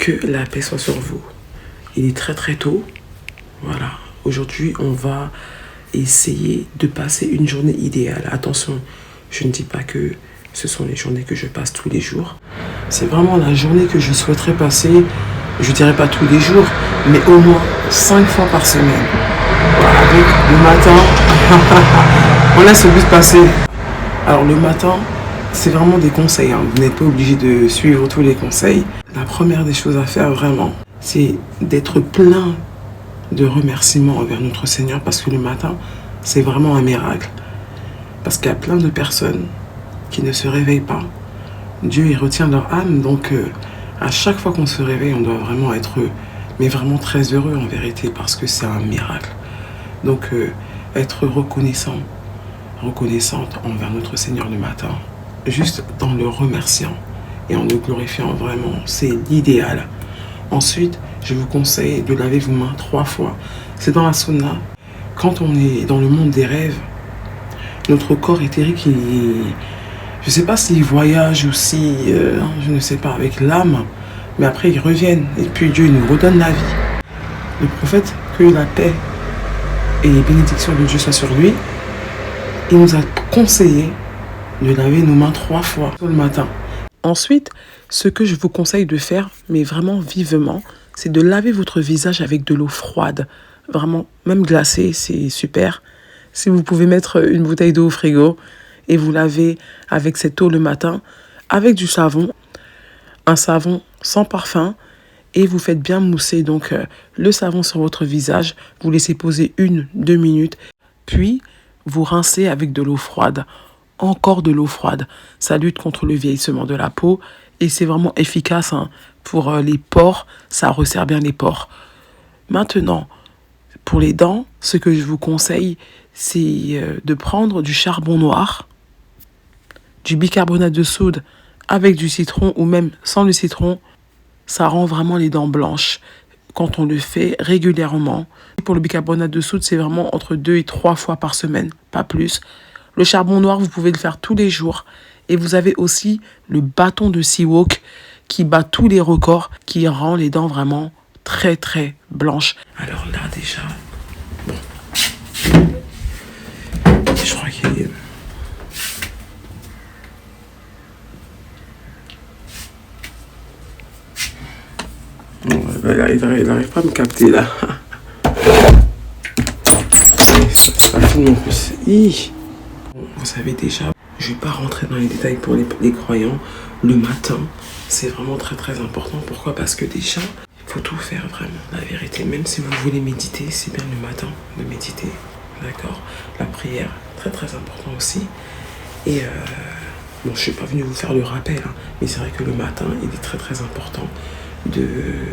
Que la paix soit sur vous. Il est très très tôt. Voilà. Aujourd'hui, on va essayer de passer une journée idéale. Attention, je ne dis pas que ce sont les journées que je passe tous les jours. C'est vraiment la journée que je souhaiterais passer, je dirais pas tous les jours, mais au moins 5 fois par semaine. Voilà, donc le matin, on laisse le bus passer. Alors le matin, c'est vraiment des conseils, hein. Vous n'êtes pas obligé de suivre tous les conseils. La première des choses à faire vraiment, c'est d'être plein de remerciements envers notre Seigneur, parce que le matin, c'est vraiment un miracle. Parce qu'il y a plein de personnes qui ne se réveillent pas. Dieu, il retient leur âme, donc à chaque fois qu'on se réveille, on doit vraiment être, mais vraiment très heureux en vérité, parce que c'est un miracle. Donc être reconnaissante envers notre Seigneur le matin, juste en le remerciant et en le glorifiant vraiment, c'est l'idéal. Ensuite, je vous conseille de laver vos mains 3 fois. C'est dans la sauna. Quand on est dans le monde des rêves, notre corps éthérique, je ne sais pas s'il voyage ou si, je ne sais pas, avec l'âme, mais après ils reviennent et puis Dieu nous redonne la vie. Le prophète, que la paix et les bénédictions de Dieu soient sur lui, il nous a conseillé de laver nos mains 3 fois le matin. Ensuite, ce que je vous conseille de faire, mais vraiment vivement, c'est de laver votre visage avec de l'eau froide. Vraiment, même glacée, c'est super. Si vous pouvez mettre une bouteille d'eau au frigo et vous lavez avec cette eau le matin, avec du savon, un savon sans parfum, et vous faites bien mousser donc le savon sur votre visage, vous laissez poser 1-2 minutes, puis vous rincez avec de l'eau froide. Encore de l'eau froide. Ça lutte contre le vieillissement de la peau et c'est vraiment efficace, hein, pour les pores. Ça resserre bien les pores. Maintenant, pour les dents, ce que je vous conseille, c'est de prendre du charbon noir, du bicarbonate de soude avec du citron ou même sans le citron. Ça rend vraiment les dents blanches quand on le fait régulièrement. Pour le bicarbonate de soude, c'est vraiment entre 2 et 3 fois par semaine, pas plus. Le charbon noir, vous pouvez le faire tous les jours. Et vous avez aussi le bâton de Seawalk qui bat tous les records, qui rend les dents vraiment très très blanches. Alors là déjà, bon, je crois qu'il est... Bon, il n'arrive pas à me capter là. Ça filme en plus. Vous savez déjà, je ne vais pas rentrer dans les détails pour les croyants. Le matin, c'est vraiment très très important. Pourquoi? Parce que déjà, il faut tout faire vraiment, la vérité. Même si vous voulez méditer, c'est bien le matin de méditer. D'accord? La prière, très très important aussi. Et bon, je ne suis pas venue vous faire le rappel, hein, mais c'est vrai que le matin, il est très très important de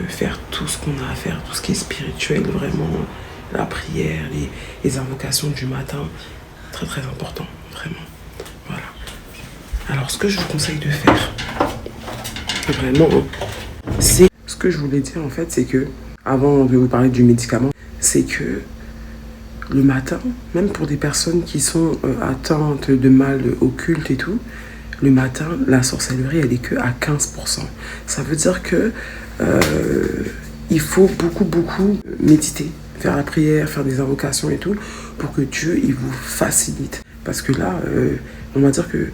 faire tout ce qu'on a à faire, tout ce qui est spirituel, vraiment. La prière, les invocations du matin, très très important, vraiment. Voilà. Alors, ce que je vous conseille de faire, vraiment, c'est... Ce que je voulais dire, en fait, c'est que, avant de vous parler du médicament, c'est que le matin, même pour des personnes qui sont atteintes de mal occulte et tout, le matin, la sorcellerie, elle est que à 15%. Ça veut dire que il faut beaucoup méditer, faire la prière, faire des invocations et tout, pour que Dieu, il vous facilite. Parce que là, on va dire que,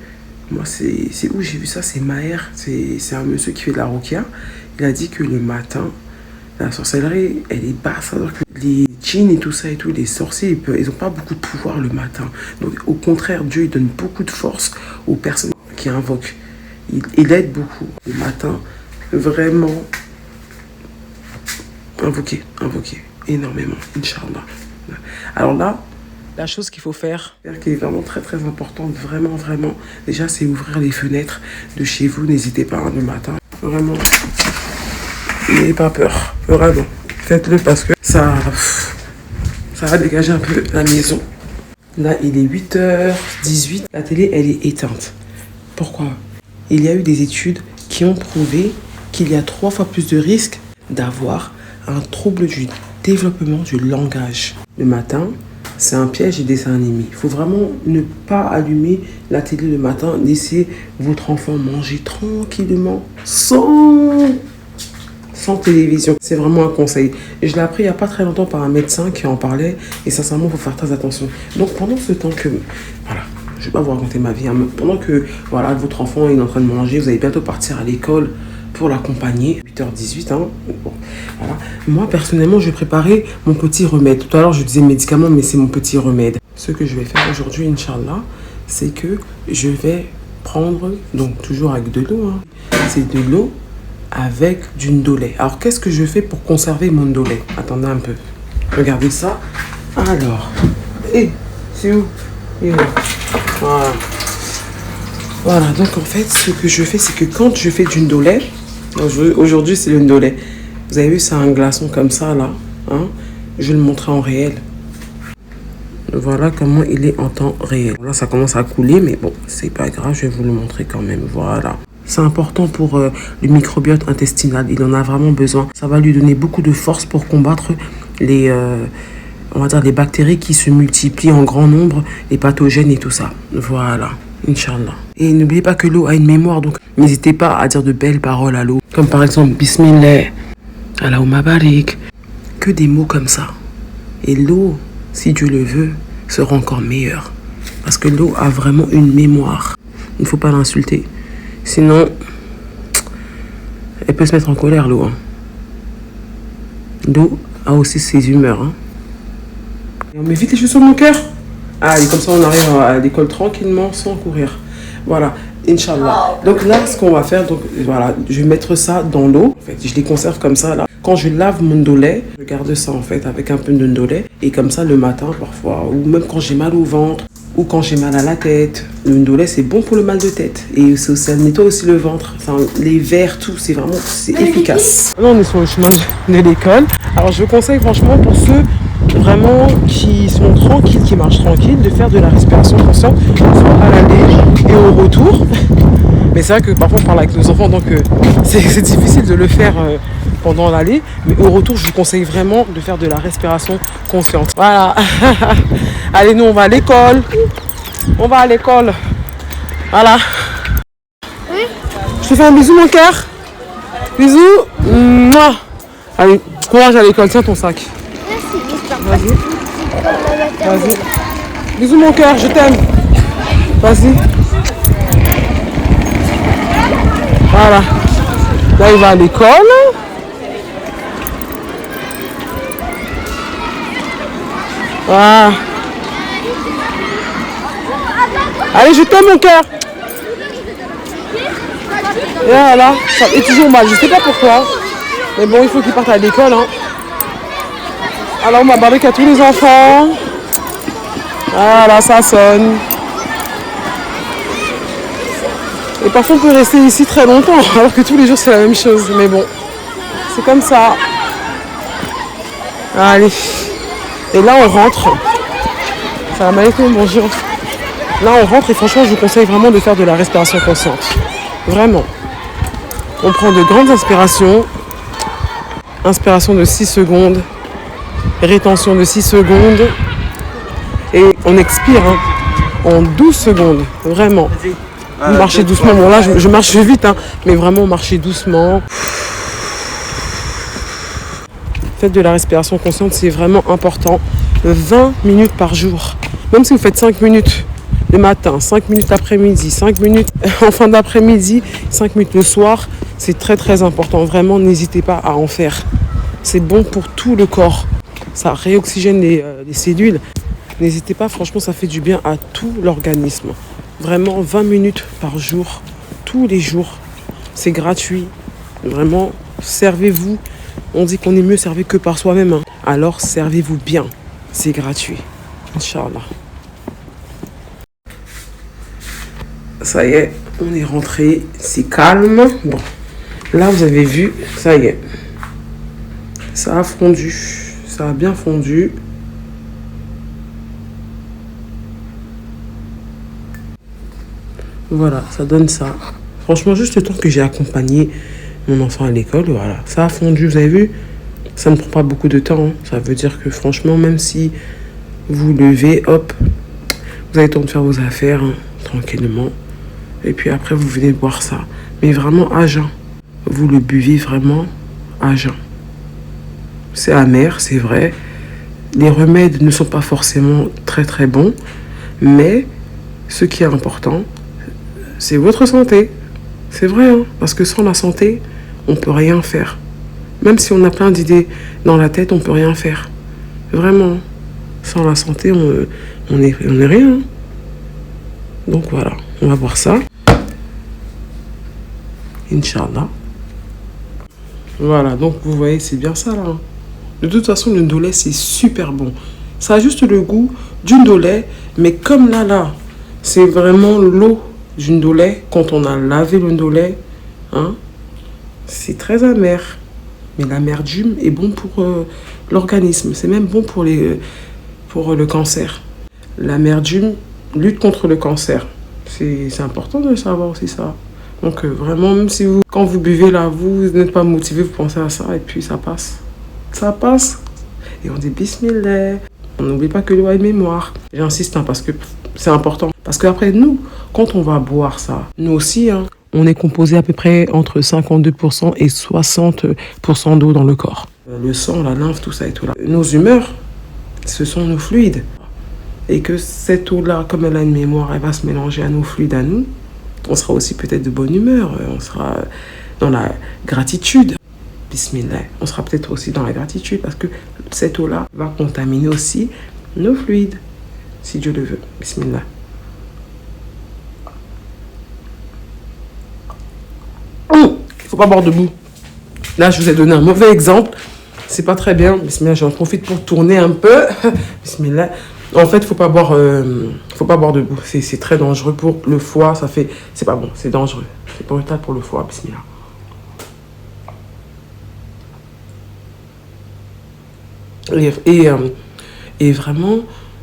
moi, c'est où j'ai vu ça, c'est Maher, c'est un monsieur qui fait de la roquia. Il a dit que le matin, la sorcellerie, elle est basse. Alors que les djinns et tout ça et tout, les sorciers, ils n'ont pas beaucoup de pouvoir le matin. Donc, au contraire, Dieu, il donne beaucoup de force aux personnes qui invoquent. Il aide beaucoup le matin. Vraiment, invoquer énormément, Inch'Allah. Alors là, la chose qu'il faut faire, qui est vraiment très très importante, vraiment, déjà, c'est ouvrir les fenêtres de chez vous. N'hésitez pas, hein, le matin. Vraiment, n'ayez pas peur. Vraiment, faites-le parce que ça va dégager un peu la maison. Là, il est 8h18. La télé, elle est éteinte. Pourquoi? Il y a eu des études qui ont prouvé qu'il y a 3 fois plus de risques d'avoir un trouble du développement du langage. Le matin, c'est un piège et dessin animé. Il faut vraiment ne pas allumer la télé le matin. Laissez votre enfant manger tranquillement, sans sans télévision. C'est vraiment un conseil. Et je l'ai appris il n'y a pas très longtemps par un médecin qui en parlait. Et sincèrement, il faut faire très attention. Donc pendant ce temps que... Voilà, je ne vais pas vous raconter ma vie. Hein, mais pendant que voilà, votre enfant est en train de manger, vous allez bientôt partir à l'école pour l'accompagner. 8h18, hein. Bon, voilà. Moi, personnellement, je vais préparer mon petit remède. Tout à l'heure, je disais médicament, mais c'est mon petit remède. Ce que je vais faire aujourd'hui, Inch'Allah, c'est que je vais prendre, donc toujours avec de l'eau, hein. C'est de l'eau avec du ndolé. Alors, qu'est-ce que je fais pour conserver mon ndolé? Attendez un peu. Regardez ça. Alors, c'est où? Voilà. Voilà, donc en fait, ce que je fais, c'est que quand je fais du ndolé, aujourd'hui c'est le ndolé. Vous avez vu, c'est un glaçon comme ça, là. Hein? Je vais le montrer en réel. Voilà comment il est en temps réel. Là, ça commence à couler, mais bon, c'est pas grave, je vais vous le montrer quand même. Voilà. C'est important pour le microbiote intestinal. Il en a vraiment besoin. Ça va lui donner beaucoup de force pour combattre les, on va dire, les bactéries qui se multiplient en grand nombre, les pathogènes et tout ça. Voilà. Inch'Allah. Et n'oubliez pas que l'eau a une mémoire, donc n'hésitez pas à dire de belles paroles à l'eau. Comme par exemple, Bismillah, Allahumma barik. Que des mots comme ça. Et l'eau, si Dieu le veut, sera encore meilleure. Parce que l'eau a vraiment une mémoire. Il ne faut pas l'insulter. Sinon, elle peut se mettre en colère, l'eau. Hein. L'eau a aussi ses humeurs. Hein. Et on met vite les choses sur mon cœur. Allez, comme ça, on arrive à l'école tranquillement, sans courir. Voilà, Inch'Allah. Donc là, ce qu'on va faire, donc voilà, je vais mettre ça dans l'eau. En fait, je les conserve comme ça, là. Quand je lave mon ndolé, je garde ça, en fait, avec un peu de ndolé. Et comme ça, le matin, parfois, ou même quand j'ai mal au ventre, ou quand j'ai mal à la tête. Le ndolé, c'est bon pour le mal de tête. Et ça nettoie aussi le ventre. Enfin, les vers, tout, c'est vraiment efficace. Là, on est sur le chemin de l'école. Alors, je vous conseille franchement pour ceux vraiment qui sont tranquilles, qui marchent tranquilles, de faire de la respiration consciente, soit à l'aller et au retour. Mais c'est vrai que parfois on parle avec nos enfants, donc c'est difficile de le faire pendant l'aller. Mais au retour, je vous conseille vraiment de faire de la respiration consciente. Voilà. Allez, nous on va à l'école. On va à l'école. Voilà. Oui. Je te fais un bisou, mon cœur. Bisous. Mouah. Allez, courage à l'école. Tiens ton sac. Vas-y. Vas-y. Bisous mon cœur, je t'aime. Vas-y. Voilà. Là, il va à l'école. Voilà. Allez, je t'aime mon cœur. Et voilà. Ça est toujours mal. Je sais pas pourquoi. Mais bon, il faut qu'il parte à l'école. Hein. Alors on va barrer à tous les enfants. Voilà, ça sonne. Et parfois on peut rester ici très longtemps, alors que tous les jours c'est la même chose. Mais bon, c'est comme ça. Allez. Et là on rentre. Salam alaikum, bonjour. Là on rentre et franchement je vous conseille vraiment de faire de la respiration consciente. Vraiment. On prend de grandes inspirations. Inspiration de 6 secondes. Rétention de 6 secondes. Et on expire hein, en 12 secondes. Vraiment. Marchez doucement. Bon là je marche vite. Hein, mais vraiment marchez doucement. Faites de la respiration consciente. C'est vraiment important. 20 minutes par jour. Même si vous faites 5 minutes le matin, 5 minutes l'après-midi, 5 minutes en fin d'après-midi, 5 minutes le soir. C'est très très important. Vraiment n'hésitez pas à en faire. C'est bon pour tout le corps. Ça réoxygène les cellules. N'hésitez pas, franchement, ça fait du bien à tout l'organisme. Vraiment, 20 minutes par jour, tous les jours. C'est gratuit. Vraiment, servez-vous. On dit qu'on est mieux servi que par soi-même. Hein. Alors, servez-vous bien. C'est gratuit. Inch'Allah. Ça y est, on est rentré. C'est calme. Bon, là, vous avez vu, ça y est. Ça a fondu. Ça a bien fondu. Voilà, ça donne ça. Franchement, juste le temps que j'ai accompagné mon enfant à l'école, voilà. Ça a fondu, vous avez vu? Ça ne prend pas beaucoup de temps. Hein. Ça veut dire que franchement, même si vous levez, hop, vous avez le temps de faire vos affaires hein, tranquillement. Et puis après, vous venez boire ça. Mais vraiment à jeun. Vous le buvez vraiment à jeun. C'est amer, c'est vrai. Les remèdes ne sont pas forcément très très bons, mais ce qui est important, c'est votre santé. C'est vrai, hein, parce que sans la santé, on peut rien faire. Même si on a plein d'idées dans la tête, on peut rien faire. Vraiment, sans la santé, on est rien. Donc voilà, on va voir ça. Inch'Allah. Voilà, donc vous voyez, c'est bien ça là. De toute façon, le ndolé, c'est super bon. Ça a juste le goût du ndolé, mais comme là, c'est vraiment l'eau du ndolé. Quand on a lavé le ndolé, hein, c'est très amer. Mais l'amertume est bon pour l'organisme. C'est même bon pour le cancer. L'amertume lutte contre le cancer. C'est important de savoir aussi ça. Donc vraiment, même si quand vous buvez là, vous n'êtes pas motivé, vous pensez à ça et puis ça passe. Ça passe. Et on dit bismillah. On n'oublie pas que l'eau a une mémoire. J'insiste, hein, parce que c'est important. Parce qu'après, nous, quand on va boire ça, nous aussi, hein, on est composé à peu près entre 52% et 60% d'eau dans le corps. Le sang, la lymphe, tout ça et tout là. Nos humeurs, ce sont nos fluides. Et que cette eau-là, comme elle a une mémoire, elle va se mélanger à nos fluides à nous. On sera aussi peut-être de bonne humeur. On sera dans la gratitude. Bismillah. On sera peut-être aussi dans la gratitude parce que cette eau-là va contaminer aussi nos fluides. Si Dieu le veut. Bismillah. Il faut pas boire debout. Là, je vous ai donné un mauvais exemple. C'est pas très bien. Bismillah, j'en profite pour tourner un peu. Bismillah. En fait, faut pas boire debout. C'est très dangereux pour le foie. C'est pas bon. C'est dangereux. C'est brutal pour le foie. Bismillah. Et vraiment,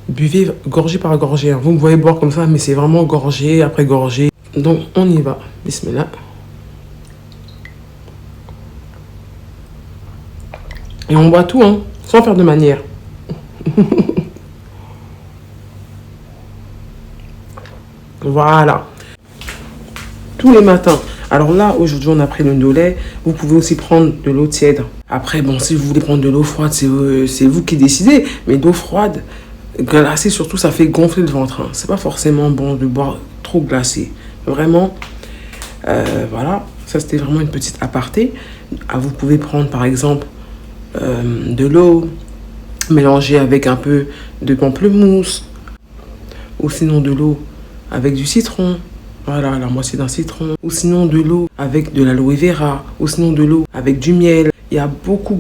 buvez gorgée par gorgée. Vous me voyez boire comme ça, mais c'est vraiment gorgée après gorgée. Donc, on y va. Bismillah. Et on boit tout, hein, sans faire de manière. Voilà. Tous les matins. Alors là, aujourd'hui, on a pris le ndolé. Vous pouvez aussi prendre de l'eau tiède. Après, bon, si vous voulez prendre de l'eau froide, c'est vous qui décidez. Mais d'eau froide, glacée surtout, ça fait gonfler le ventre. Hein. C'est pas forcément bon de boire trop glacé. Vraiment, voilà. Ça, c'était vraiment une petite aparté. Ah, vous pouvez prendre, par exemple, de l'eau mélangée avec un peu de pamplemousse. Ou sinon de l'eau avec du citron. Voilà, la moitié d'un citron. Ou sinon de l'eau avec de l'aloe vera. Ou sinon de l'eau avec du miel. Il y a beaucoup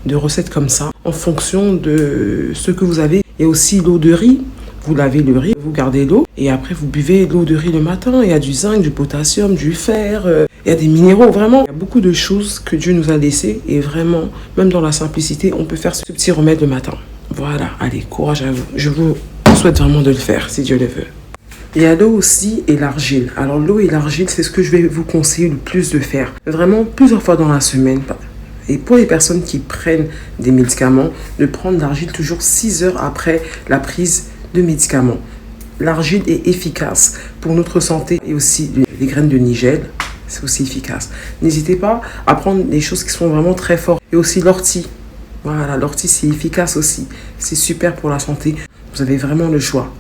de recettes comme ça en fonction de ce que vous avez. Et aussi l'eau de riz. Vous lavez le riz, vous gardez l'eau et après vous buvez l'eau de riz le matin. Il y a du zinc, du potassium, du fer, il y a des minéraux, vraiment. Il y a beaucoup de choses que Dieu nous a laissées et vraiment, même dans la simplicité, on peut faire ce petit remède le matin. Voilà, allez, courage à vous. Je vous souhaite vraiment de le faire si Dieu le veut. Il y a l'eau aussi et l'argile. Alors l'eau et l'argile, c'est ce que je vais vous conseiller le plus de faire. Vraiment plusieurs fois dans la semaine. Et pour les personnes qui prennent des médicaments, de prendre l'argile toujours 6 heures après la prise de médicaments. L'argile est efficace pour notre santé et aussi les graines de nigel, c'est aussi efficace. N'hésitez pas à prendre des choses qui sont vraiment très fortes. Et aussi l'ortie. Voilà, l'ortie c'est efficace aussi. C'est super pour la santé. Vous avez vraiment le choix.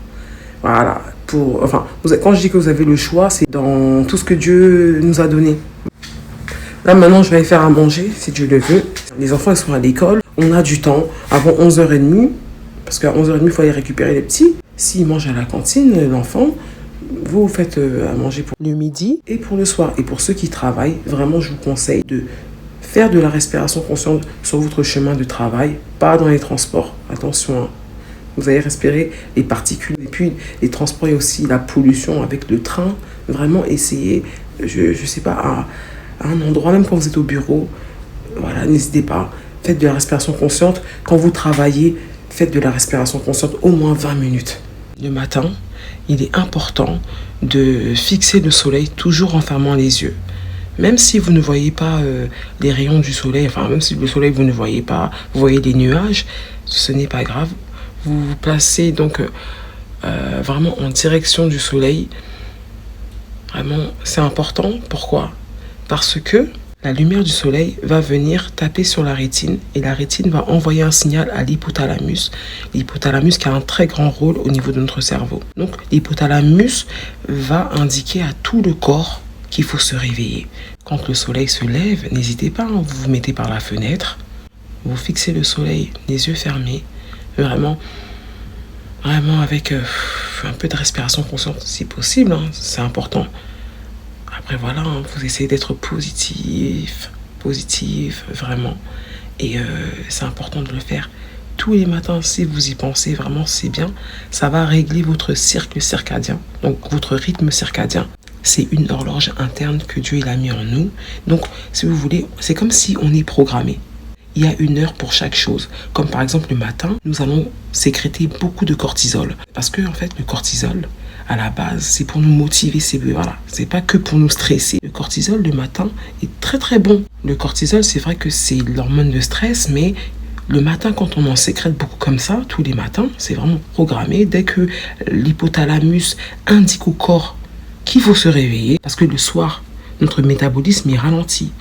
Voilà. Quand je dis que vous avez le choix, c'est dans tout ce que Dieu nous a donné. Là maintenant, je vais faire à manger, si Dieu le veut. Les enfants ils sont à l'école. On a du temps avant 11h30. Parce qu'à 11h30, il faut aller récupérer les petits. S'ils mangent à la cantine, l'enfant, vous faites à manger pour le midi et pour le soir. Et pour ceux qui travaillent, vraiment, je vous conseille de faire de la respiration consciente sur votre chemin de travail, pas dans les transports. Attention, hein. Vous allez respirer les particules. Et puis, les transports et aussi la pollution avec le train. Vraiment, essayez, je sais pas, à un endroit, même quand vous êtes au bureau, voilà, n'hésitez pas. Faites de la respiration consciente. Quand vous travaillez, faites de la respiration consciente au moins 20 minutes. Le matin, il est important de fixer le soleil toujours en fermant les yeux. Même si vous ne voyez pas les rayons du soleil, enfin même si le soleil vous ne voyez pas, vous voyez des nuages, ce n'est pas grave. Vous vous placez donc vraiment en direction du soleil. Vraiment, c'est important. Pourquoi ? Parce que La lumière du soleil va venir taper sur la rétine et la rétine va envoyer un signal à l'hypothalamus. L'hypothalamus qui a un très grand rôle au niveau de notre cerveau. Donc l'hypothalamus va indiquer à tout le corps qu'il faut se réveiller. Quand le soleil se lève, n'hésitez pas, vous vous mettez par la fenêtre, vous fixez le soleil, les yeux fermés, vraiment avec un peu de respiration consciente si possible, c'est important. Après voilà, vous essayez d'être positif, vraiment. Et c'est important de le faire tous les matins. Si vous y pensez, vraiment c'est bien. Ça va régler votre cycle circadien, donc votre rythme circadien. C'est une horloge interne que Dieu il a mis en nous. Donc si vous voulez, c'est comme si on est programmé. Il y a une heure pour chaque chose. Comme par exemple le matin, nous allons sécréter beaucoup de cortisol. Parce que en fait, le cortisol, à la base, c'est pour nous motiver. C'est pas que pour nous stresser. Le cortisol, le matin, est très très bon. Le cortisol, c'est vrai que c'est l'hormone de stress, mais le matin, quand on en sécrète beaucoup comme ça, tous les matins, c'est vraiment programmé. Dès que l'hypothalamus indique au corps qu'il faut se réveiller, parce que le soir, notre métabolisme est ralenti.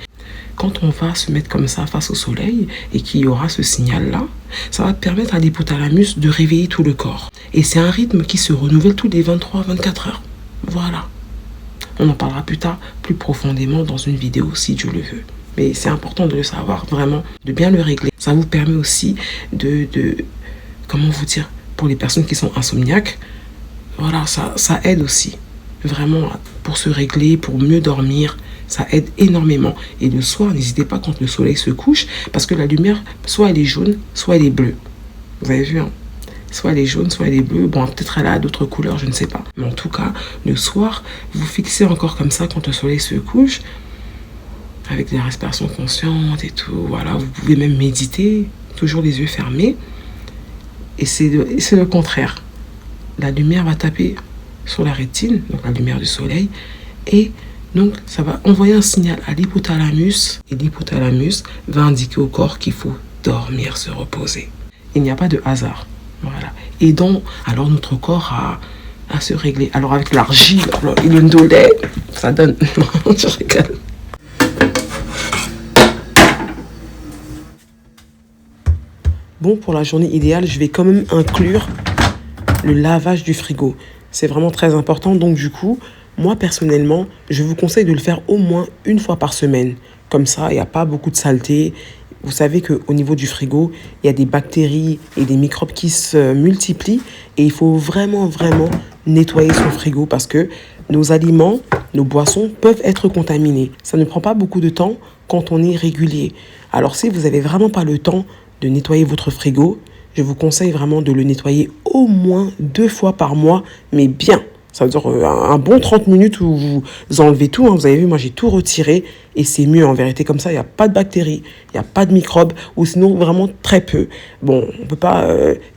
Quand on va se mettre comme ça face au soleil et qu'il y aura ce signal-là, ça va permettre à l'hypothalamus de réveiller tout le corps. Et c'est un rythme qui se renouvelle tous les 23-24 heures. Voilà. On en parlera plus tard, plus profondément dans une vidéo si Dieu le veut. Mais c'est important de le savoir, vraiment, de bien le régler. Ça vous permet aussi comment vous dire, pour les personnes qui sont insomniaques, voilà, ça aide aussi. Vraiment, pour se régler, pour mieux dormir, ça aide énormément. Et le soir, n'hésitez pas quand le soleil se couche, parce que la lumière, soit elle est jaune, soit elle est bleue. Vous avez vu, soit elle est jaune, soit elle est bleue. Bon, peut-être elle a d'autres couleurs, je ne sais pas. Mais en tout cas, le soir, vous fixez encore comme ça quand le soleil se couche, avec des respirations conscientes et tout. Voilà, vous pouvez même méditer, toujours les yeux fermés. Et c'est le contraire. La lumière va taper sur la rétine, donc la lumière du soleil, et donc ça va envoyer un signal à l'hypothalamus, et l'hypothalamus va indiquer au corps qu'il faut dormir, se reposer. Il n'y a pas de hasard, voilà. Et donc, alors notre corps a se régler. Alors avec l'argile et le ndolé, ça donne... Je rigole. Bon, pour la journée idéale, je vais quand même inclure le lavage du frigo. C'est vraiment très important. Donc du coup, moi personnellement, je vous conseille de le faire au moins une fois par semaine. Comme ça, il n'y a pas beaucoup de saleté. Vous savez qu'au niveau du frigo, il y a des bactéries et des microbes qui se multiplient. Et il faut vraiment nettoyer son frigo parce que nos aliments, nos boissons peuvent être contaminés. Ça ne prend pas beaucoup de temps quand on est régulier. Alors si vous n'avez vraiment pas le temps de nettoyer votre frigo, je vous conseille vraiment de le nettoyer au moins 2 fois par mois, mais bien. Ça veut dire un bon 30 minutes où vous enlevez tout. Vous avez vu, moi j'ai tout retiré et c'est mieux en vérité. Comme ça, il n'y a pas de bactéries, il n'y a pas de microbes ou sinon vraiment très peu. Bon, on ne peut pas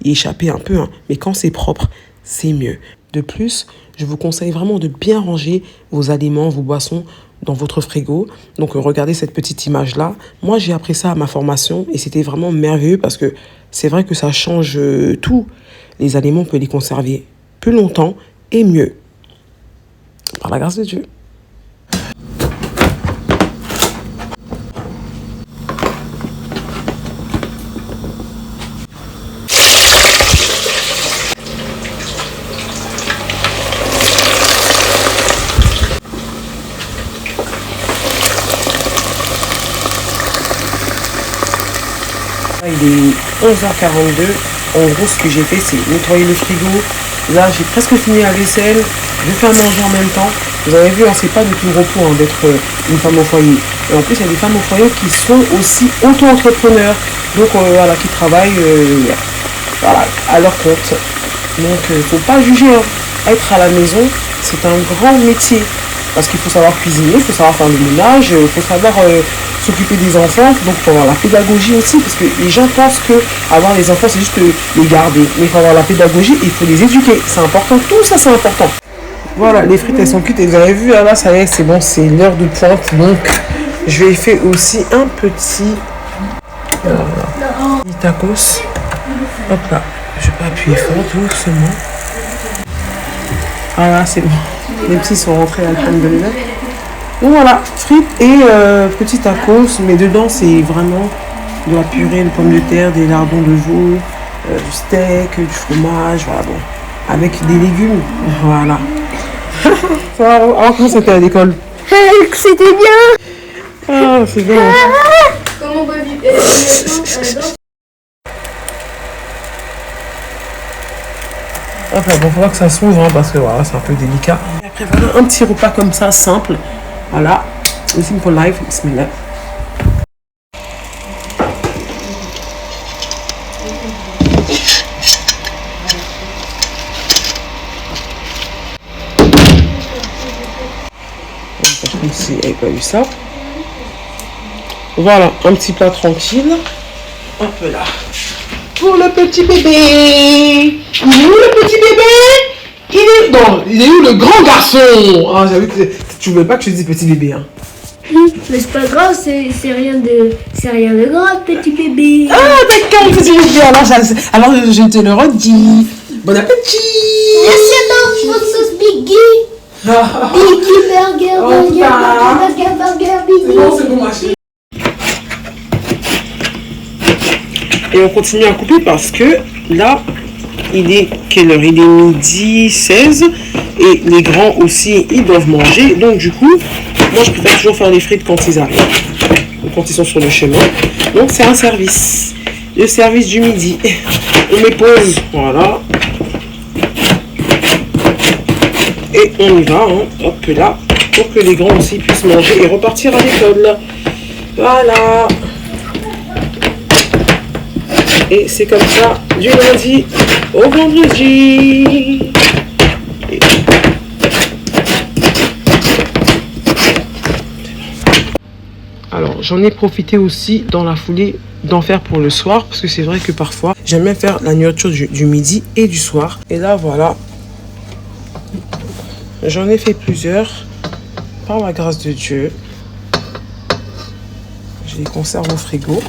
y échapper un peu, mais quand c'est propre, c'est mieux. De plus, je vous conseille vraiment de bien ranger vos aliments, vos boissons dans votre frigo. Donc regardez cette petite image-là. Moi, j'ai appris ça à ma formation et c'était vraiment merveilleux parce que c'est vrai que ça change tout. Les aliments, on peut les conserver plus longtemps et mieux. Par la grâce de Dieu. Il est 11h42. En gros, ce que j'ai fait, c'est nettoyer le frigo. Là, j'ai presque fini la vaisselle. Je vais faire manger en même temps. Vous avez vu, c'est pas du tout repos d'être une femme au foyer. Et en plus, il y a des femmes au foyer qui sont aussi auto-entrepreneurs. Donc, voilà, qui travaillent à leur compte. Donc, il ne faut pas juger. Être à la maison, c'est un grand métier. Parce qu'il faut savoir cuisiner, il faut savoir faire le ménage, il faut savoir s'occuper des enfants. Donc, il faut avoir la pédagogie aussi. Parce que les gens pensent que avoir les enfants, c'est juste les garder. Mais il faut avoir la pédagogie et il faut les éduquer. C'est important. Tout ça, c'est important. Voilà, les frites, elles sont cuites. Et vous avez vu, là, ça y est, c'est bon, c'est l'heure de pointe. Donc, je vais faire aussi un petit tacos. Hop là. Je vais pas appuyer fort, doucement. Voilà, c'est bon. Les petits sont rentrés à la crème de lait. Donc voilà, frites et petit tacos, mais dedans c'est vraiment de la purée de pommes de terre, des lardons de veau, du steak, du fromage, voilà bon, avec des légumes, voilà. Ça va, alors comment c'était à l'école? C'était bien. Ah, c'est bien. Comment on peut vivre Enfin bon, il faudra que ça s'ouvre hein, parce que voilà, c'est un peu délicat. Et après voilà, un petit repas comme ça, simple. Voilà, le simple life, bismillah. On va faire comme si elle n'avait pas eu ça. Voilà, un petit plat tranquille. Un peu là. Pour le petit bébé. Il est où le petit bébé? Non, il est où le grand garçon? Ah, j'avoue que tu voulais pas que je dise petit bébé, hein. Mais c'est pas grave, c'est rien de grave, petit bébé. Ah, d'accord, petit bébé. Alors je te le redis. Bon appétit. Merci à votre sauce Biggie. Biggie burger, Biggie. C'est bon, ma chérie. Et on continue à couper parce que là, il est quelle heure? Il est midi 16 et les grands aussi, ils doivent manger. Donc du coup, moi je préfère toujours faire les frites quand ils arrivent, ou quand ils sont sur le chemin. Donc c'est un service, le service du midi. On met pause, voilà. Et on y va, hein. Hop là, pour que les grands aussi puissent manger et repartir à l'école. Voilà. Et c'est comme ça du lundi au vendredi. Alors j'en ai profité aussi dans la foulée d'en faire pour le soir. Parce que c'est vrai que parfois j'aime bien faire la nourriture du midi et du soir. Et là voilà. J'en ai fait plusieurs. Par la grâce de Dieu. Je les conserve au frigo.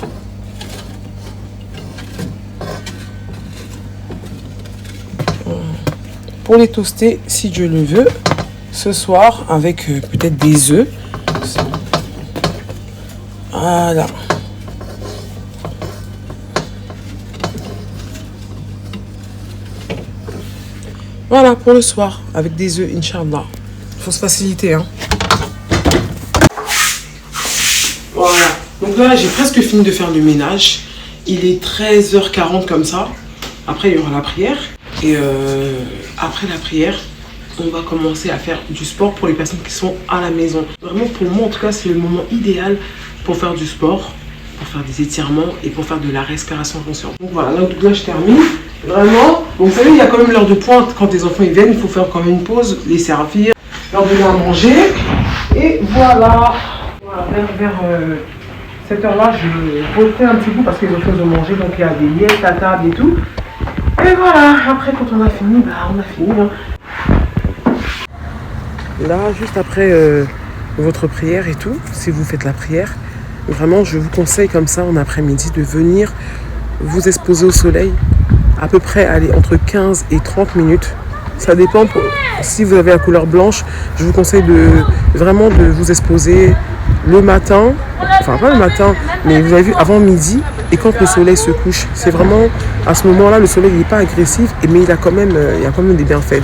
Pour les toaster, si Dieu le veut, ce soir, avec peut-être des œufs. Voilà. Voilà pour le soir, avec des œufs, Inch'Allah. Il faut se faciliter, hein. Voilà. Donc là, j'ai presque fini de faire le ménage. Il est 13h40 comme ça. Après, il y aura la prière. Et après la prière, on va commencer à faire du sport pour les personnes qui sont à la maison. Vraiment, pour moi, en tout cas, c'est le moment idéal pour faire du sport, pour faire des étirements et pour faire de la respiration consciente. Donc voilà, donc là, je termine. Vraiment. Donc, vous savez, il y a quand même l'heure de pointe. Quand les enfants ils viennent, il faut faire quand même une pause, les servir, leur donner à manger. Et voilà. Voilà, vers cette heure-là, je refais un petit coup parce qu'ils ont fait de manger. Donc, il y a des miettes à table et tout. Et voilà, après quand on a fini, bah on a fini. Hein. Là, juste après votre prière et tout, si vous faites la prière, vraiment je vous conseille comme ça en après-midi de venir vous exposer au soleil. À peu près allez, entre 15 et 30 minutes. Ça dépend, si vous avez la couleur blanche, je vous conseille vraiment de vous exposer le matin, enfin pas le matin, mais vous avez vu avant midi et quand le soleil se couche. C'est vraiment à ce moment-là, le soleil n'est pas agressif, mais il y a quand même des bienfaits.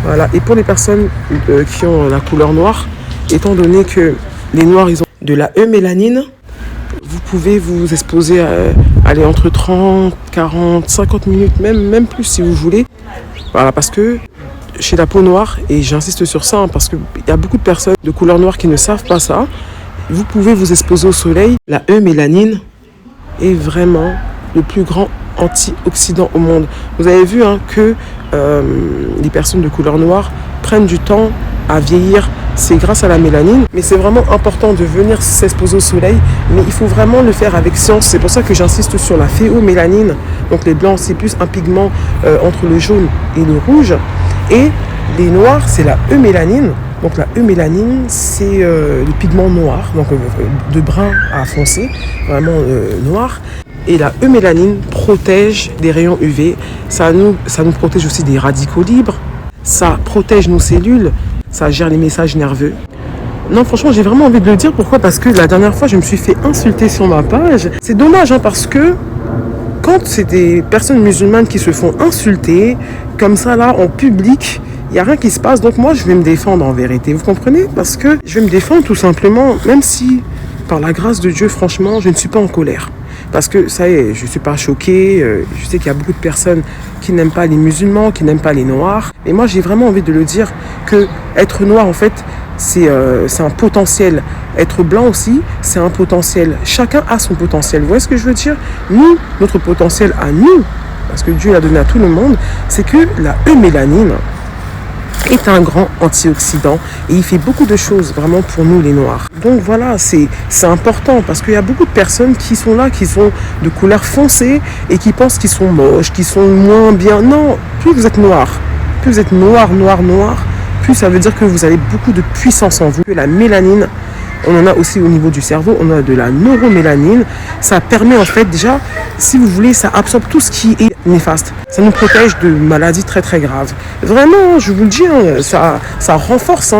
Voilà. Et pour les personnes qui ont la couleur noire, étant donné que les noirs ils ont de la eumélanine, vous pouvez vous exposer aller entre 30, 40, 50 minutes, même plus si vous voulez. Voilà, parce que chez la peau noire, et j'insiste sur ça, hein, parce qu'il y a beaucoup de personnes de couleur noire qui ne savent pas ça, vous pouvez vous exposer au soleil. La eumélanine est vraiment le plus grand antioxydant au monde. Vous avez vu hein, que les personnes de couleur noire prennent du temps à vieillir. C'est grâce à la mélanine, mais c'est vraiment important de venir s'exposer au soleil, mais il faut vraiment le faire avec science. C'est pour ça que j'insiste sur la phéomélanine. Donc les blancs, c'est plus un pigment entre le jaune et le rouge. Et les noirs, c'est la eumélanine. Donc la eumélanine, c'est le pigment noir, donc de brun à foncé, vraiment noir. Et la eumélanine protège des rayons UV. Ça nous protège aussi des radicaux libres. Ça protège nos cellules. Ça gère les messages nerveux. Non, franchement, j'ai vraiment envie de le dire. Pourquoi? Parce que la dernière fois, je me suis fait insulter sur ma page. C'est dommage, hein, parce que quand c'est des personnes musulmanes qui se font insulter, comme ça, là, en public, il n'y a rien qui se passe. Donc moi, je vais me défendre en vérité. Vous comprenez? Parce que je vais me défendre tout simplement, même si, par la grâce de Dieu, franchement, je ne suis pas en colère. Parce que ça y est, je ne suis pas choquée. Je sais qu'il y a beaucoup de personnes qui n'aiment pas les musulmans, qui n'aiment pas les noirs. Et moi, j'ai vraiment envie de le dire que être noir, en fait, c'est un potentiel. Être blanc aussi, c'est un potentiel. Chacun a son potentiel. Vous voyez ce que je veux dire? Nous, notre potentiel à nous, parce que Dieu l'a donné à tout le monde, c'est que la eumélanine est un grand antioxydant et il fait beaucoup de choses vraiment pour nous les noirs. Donc voilà, c'est important parce qu'il y a beaucoup de personnes qui sont là, qui sont de couleur foncée et qui pensent qu'ils sont moches, qu'ils sont moins bien. Non, plus vous êtes noir, plus ça veut dire que vous avez beaucoup de puissance en vous. La mélanine, on en a aussi au niveau du cerveau, on a de la neuromélanine. Ça permet en fait déjà, si vous voulez, ça absorbe tout ce qui est néfaste. Ça nous protège de maladies très très graves. Vraiment, je vous le dis, ça renforce,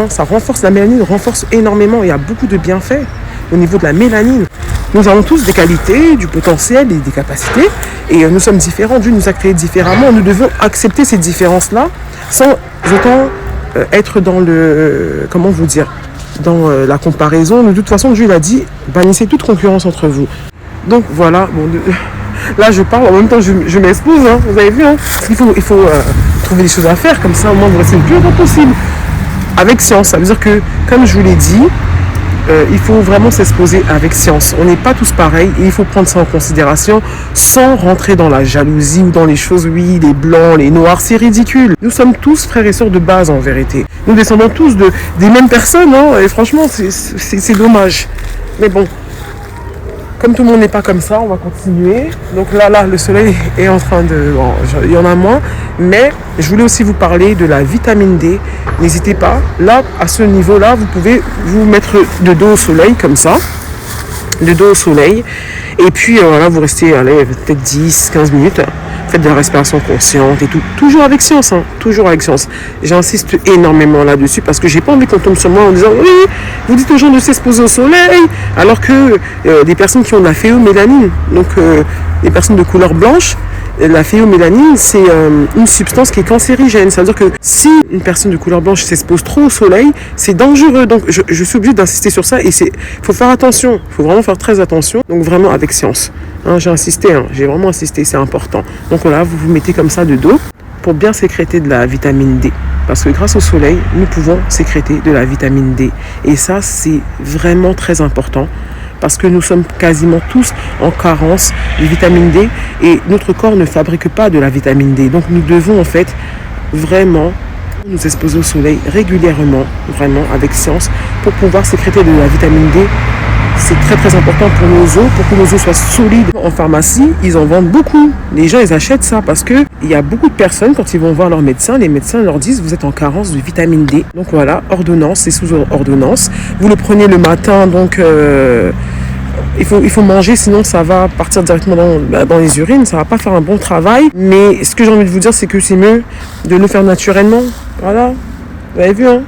la mélanine renforce énormément. Il y a beaucoup de bienfaits au niveau de la mélanine. Nous avons tous des qualités, du potentiel et des capacités. Et nous sommes différents, Dieu nous a créés différemment. Nous devons accepter ces différences-là sans autant être dans le... comment vous dire, dans la comparaison. De toute façon, Dieu l'a dit, bannissez toute concurrence entre vous. Donc voilà, bon, là je parle, en même temps je m'expose, hein, vous avez vu, hein. Il faut trouver des choses à faire, comme ça au moins vous restez le plus longtemps possible. Avec science, ça veut dire que, comme je vous l'ai dit, il faut vraiment s'exposer avec science. On n'est pas tous pareils et il faut prendre ça en considération sans rentrer dans la jalousie ou dans les choses, oui, les blancs, les noirs, c'est ridicule. Nous sommes tous frères et sœurs de base en vérité. Nous descendons tous des mêmes personnes, hein, et franchement c'est dommage. Mais bon, comme tout le monde n'est pas comme ça, on va continuer. Donc là, le soleil est en train de... Bon, il y en a moins. Mais je voulais aussi vous parler de la vitamine D. N'hésitez pas. Là, à ce niveau-là, vous pouvez vous mettre de dos au soleil, comme ça. De dos au soleil. Et puis, voilà, vous restez, allez, peut-être 10-15 minutes. Faites de la respiration consciente et tout. Toujours avec science, hein. Toujours avec science. J'insiste énormément là-dessus parce que j'ai pas envie qu'on tombe sur moi en disant oui, vous dites aux gens de s'exposer au soleil, alors que des personnes qui ont de la phéomélanine, donc des personnes de couleur blanche, la phéomélanine, c'est une substance qui est cancérigène. Ça veut dire que si une personne de couleur blanche s'expose trop au soleil, c'est dangereux. Donc je suis obligée d'insister sur ça et il faut faire attention. Il faut vraiment faire très attention. Donc vraiment avec science. Hein, j'ai insisté, hein, j'ai vraiment insisté, c'est important. Donc voilà, vous vous mettez comme ça de dos pour bien sécréter de la vitamine D. Parce que grâce au soleil, nous pouvons sécréter de la vitamine D. Et ça, c'est vraiment très important. Parce que nous sommes quasiment tous en carence de vitamine D et notre corps ne fabrique pas de la vitamine D. Donc nous devons en fait vraiment nous exposer au soleil régulièrement, vraiment avec science, pour pouvoir sécréter de la vitamine D. C'est très très important pour nos os, pour que nos os soient solides. En pharmacie, ils en vendent beaucoup. Les gens, ils achètent ça parce que il y a beaucoup de personnes, quand ils vont voir leur médecin, les médecins leur disent vous êtes en carence de vitamine D. Donc voilà, ordonnance, c'est sous ordonnance. Vous le prenez le matin, donc il faut manger, sinon ça va partir directement dans les urines, ça va pas faire un bon travail. Mais ce que j'ai envie de vous dire, c'est que c'est mieux de le faire naturellement. Voilà, vous avez vu, hein.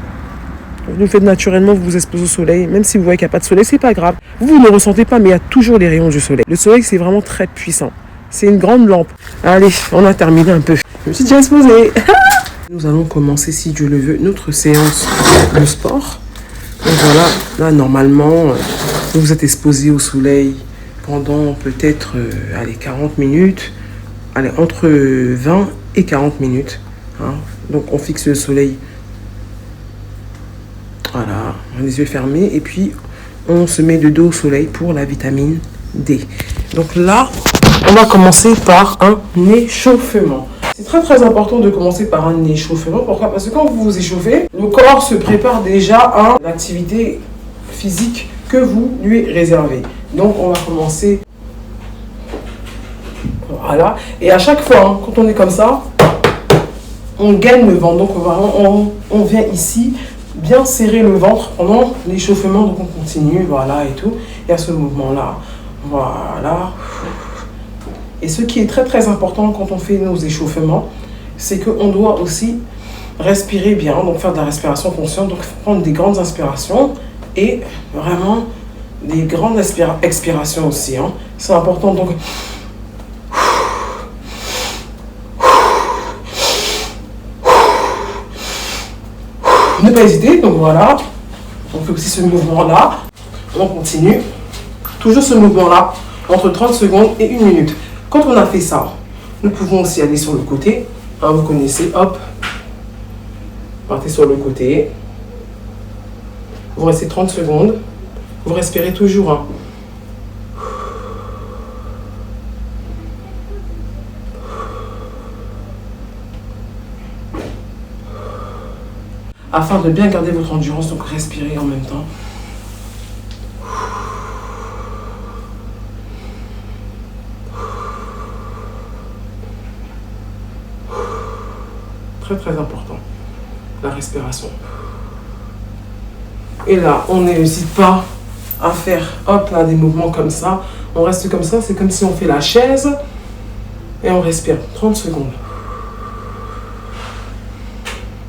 Vous le faites naturellement, vous vous exposez au soleil. Même si vous voyez qu'il n'y a pas de soleil, c'est pas grave. Vous ne le ressentez pas, mais il y a toujours les rayons du soleil. Le soleil, c'est vraiment très puissant. C'est une grande lampe. Allez, on a terminé un peu. Je me suis déjà exposée. Nous allons commencer, si Dieu le veut, notre séance de sport. Donc voilà, là, normalement, vous vous êtes exposé au soleil pendant peut-être 40 minutes. Allez, entre 20 et 40 minutes. Hein. Donc on fixe le soleil. Voilà, on a les yeux fermés et puis on se met de dos au soleil pour la vitamine D. Donc là, on va commencer par un échauffement. C'est très très important de commencer par un échauffement. Pourquoi? Parce que quand vous vous échauffez, le corps se prépare déjà à l'activité physique que vous lui réservez. Donc on va commencer. Voilà. Et à chaque fois, hein, quand on est comme ça, on gagne le ventre. Donc vraiment, on vient ici bien serrer le ventre pendant l'échauffement. Donc on continue, voilà, et tout. Et à ce mouvement-là, voilà. Et ce qui est très très important quand on fait nos échauffements, c'est qu'on doit aussi respirer bien, donc faire de la respiration consciente, donc prendre des grandes inspirations Et vraiment, des grandes expirations aussi. Hein. C'est important. Donc, ne pas hésiter. Donc voilà, on fait aussi ce mouvement-là. On continue. Toujours ce mouvement-là, entre 30 secondes et 1 minute. Quand on a fait ça, nous pouvons aussi aller sur le côté. Hein, vous connaissez, hop. Partez sur le côté. Vous restez 30 secondes. Vous respirez toujours. Hein. Afin de bien garder votre endurance, donc respirez en même temps. Très très important, la respiration. Et là, on n'hésite pas à faire hop là des mouvements comme ça. On reste comme ça, c'est comme si on fait la chaise et on respire 30 secondes.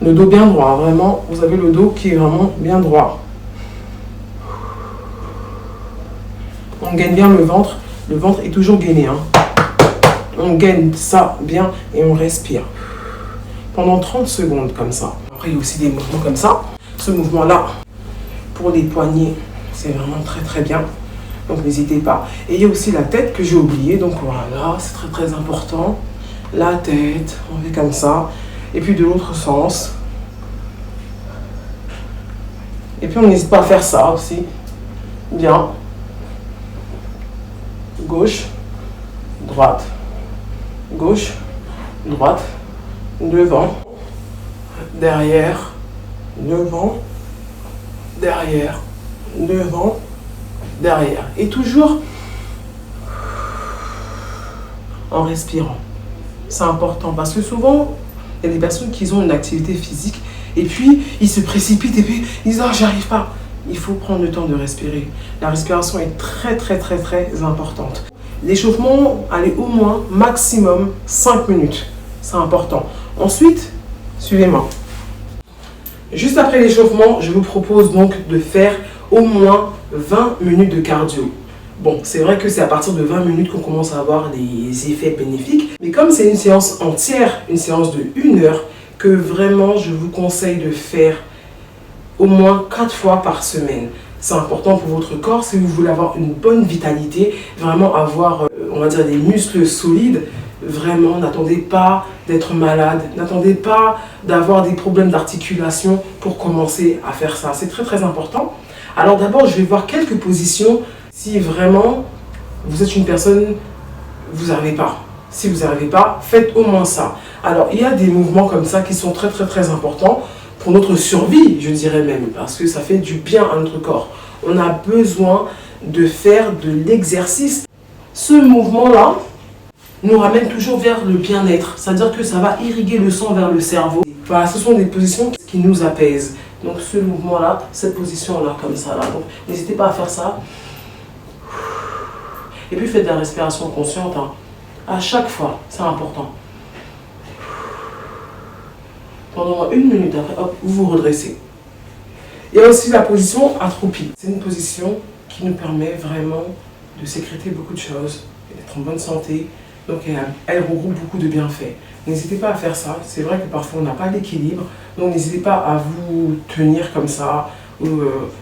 Le dos bien droit, vraiment, vous avez le dos qui est vraiment bien droit. On gaine bien le ventre est toujours gainé. Hein. On gaine ça bien et on respire. Pendant 30 secondes comme ça. Après, il y a aussi des mouvements comme ça. Ce mouvement-là, pour les poignets, c'est vraiment très très bien. Donc n'hésitez pas. Et il y a aussi la tête que j'ai oublié. Donc voilà, c'est très très important. La tête, on fait comme ça. Et puis de l'autre sens. Et puis on n'hésite pas à faire ça aussi. Bien. Gauche, droite. Gauche, droite. Devant, derrière, devant, derrière, devant, derrière. Et toujours en respirant. C'est important parce que souvent, il y a des personnes qui ont une activité physique et puis ils se précipitent et puis ils disent « Ah, j'arrive pas ». Il faut prendre le temps de respirer. La respiration est très très très très importante. L'échauffement, allez au moins maximum 5 minutes. C'est important. Ensuite, suivez-moi. Juste après l'échauffement, je vous propose donc de faire au moins 20 minutes de cardio. Bon, c'est vrai que c'est à partir de 20 minutes qu'on commence à avoir des effets bénéfiques. Mais comme c'est une séance entière, une séance de 1 heure, que vraiment je vous conseille de faire au moins 4 fois par semaine. C'est important pour votre corps si vous voulez avoir une bonne vitalité, vraiment avoir, on va dire, des muscles solides. Vraiment, n'attendez pas d'être malade, n'attendez pas d'avoir des problèmes d'articulation pour commencer à faire ça. C'est très très important. Alors d'abord, je vais voir quelques positions. Si vraiment vous êtes une personne, vous n'arrivez pas. Si vous n'arrivez pas, faites au moins ça. Alors il y a des mouvements comme ça qui sont très très très importants pour notre survie, je dirais même, parce que ça fait du bien à notre corps. On a besoin de faire de l'exercice. Ce mouvement-là nous ramène toujours vers le bien-être, c'est-à-dire que ça va irriguer le sang vers le cerveau. Voilà, ce sont des positions qui nous apaisent. Donc ce mouvement-là, cette position-là, comme ça. Là. Donc n'hésitez pas à faire ça. Et puis faites de la respiration consciente. Hein. À chaque fois, c'est important. Pendant 1 minute, après, hop, vous vous redressez. Il y a aussi la position accroupie. C'est une position qui nous permet vraiment de sécréter beaucoup de choses, d'être en bonne santé. Donc elle regroupe beaucoup de bienfaits. N'hésitez pas à faire ça. C'est vrai que parfois on n'a pas l'équilibre. Donc n'hésitez pas à vous tenir comme ça ou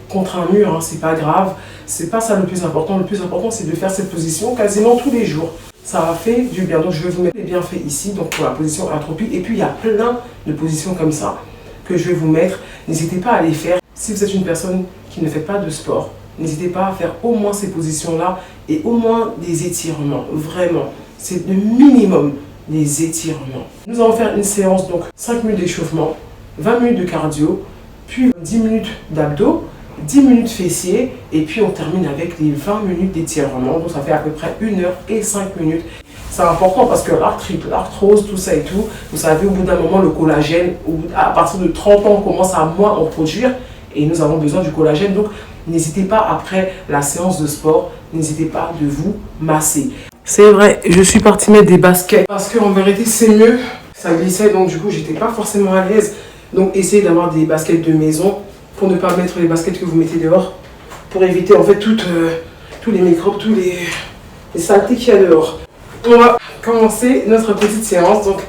contre un mur. Hein, c'est pas grave. C'est pas ça le plus important. Le plus important c'est de faire cette position quasiment tous les jours. Ça fait du bien. Donc je vais vous mettre les bienfaits ici. Donc pour la position atropie. Et puis il y a plein de positions comme ça que je vais vous mettre. N'hésitez pas à les faire. Si vous êtes une personne qui ne fait pas de sport, n'hésitez pas à faire au moins ces positions-là et au moins des étirements. Vraiment. C'est le minimum des étirements. Nous allons faire une séance, donc 5 minutes d'échauffement, 20 minutes de cardio, puis 10 minutes d'abdos, 10 minutes fessiers, et puis on termine avec les 20 minutes d'étirement. Donc ça fait à peu près 1 heure et 5 minutes. C'est important parce que l'arthrite, l'arthrose, tout ça et tout, vous savez, au bout d'un moment, le collagène, à partir de 30 ans, on commence à moins en produire, et nous avons besoin du collagène. Donc n'hésitez pas, après la séance de sport, n'hésitez pas de vous masser. C'est vrai, je suis partie mettre des baskets parce qu'en vérité c'est mieux, ça glissait donc du coup j'étais pas forcément à l'aise. Donc essayez d'avoir des baskets de maison pour ne pas mettre les baskets que vous mettez dehors. pour éviter en fait tous les microbes, tous les saletés qu'il y a dehors. On va commencer notre petite séance, donc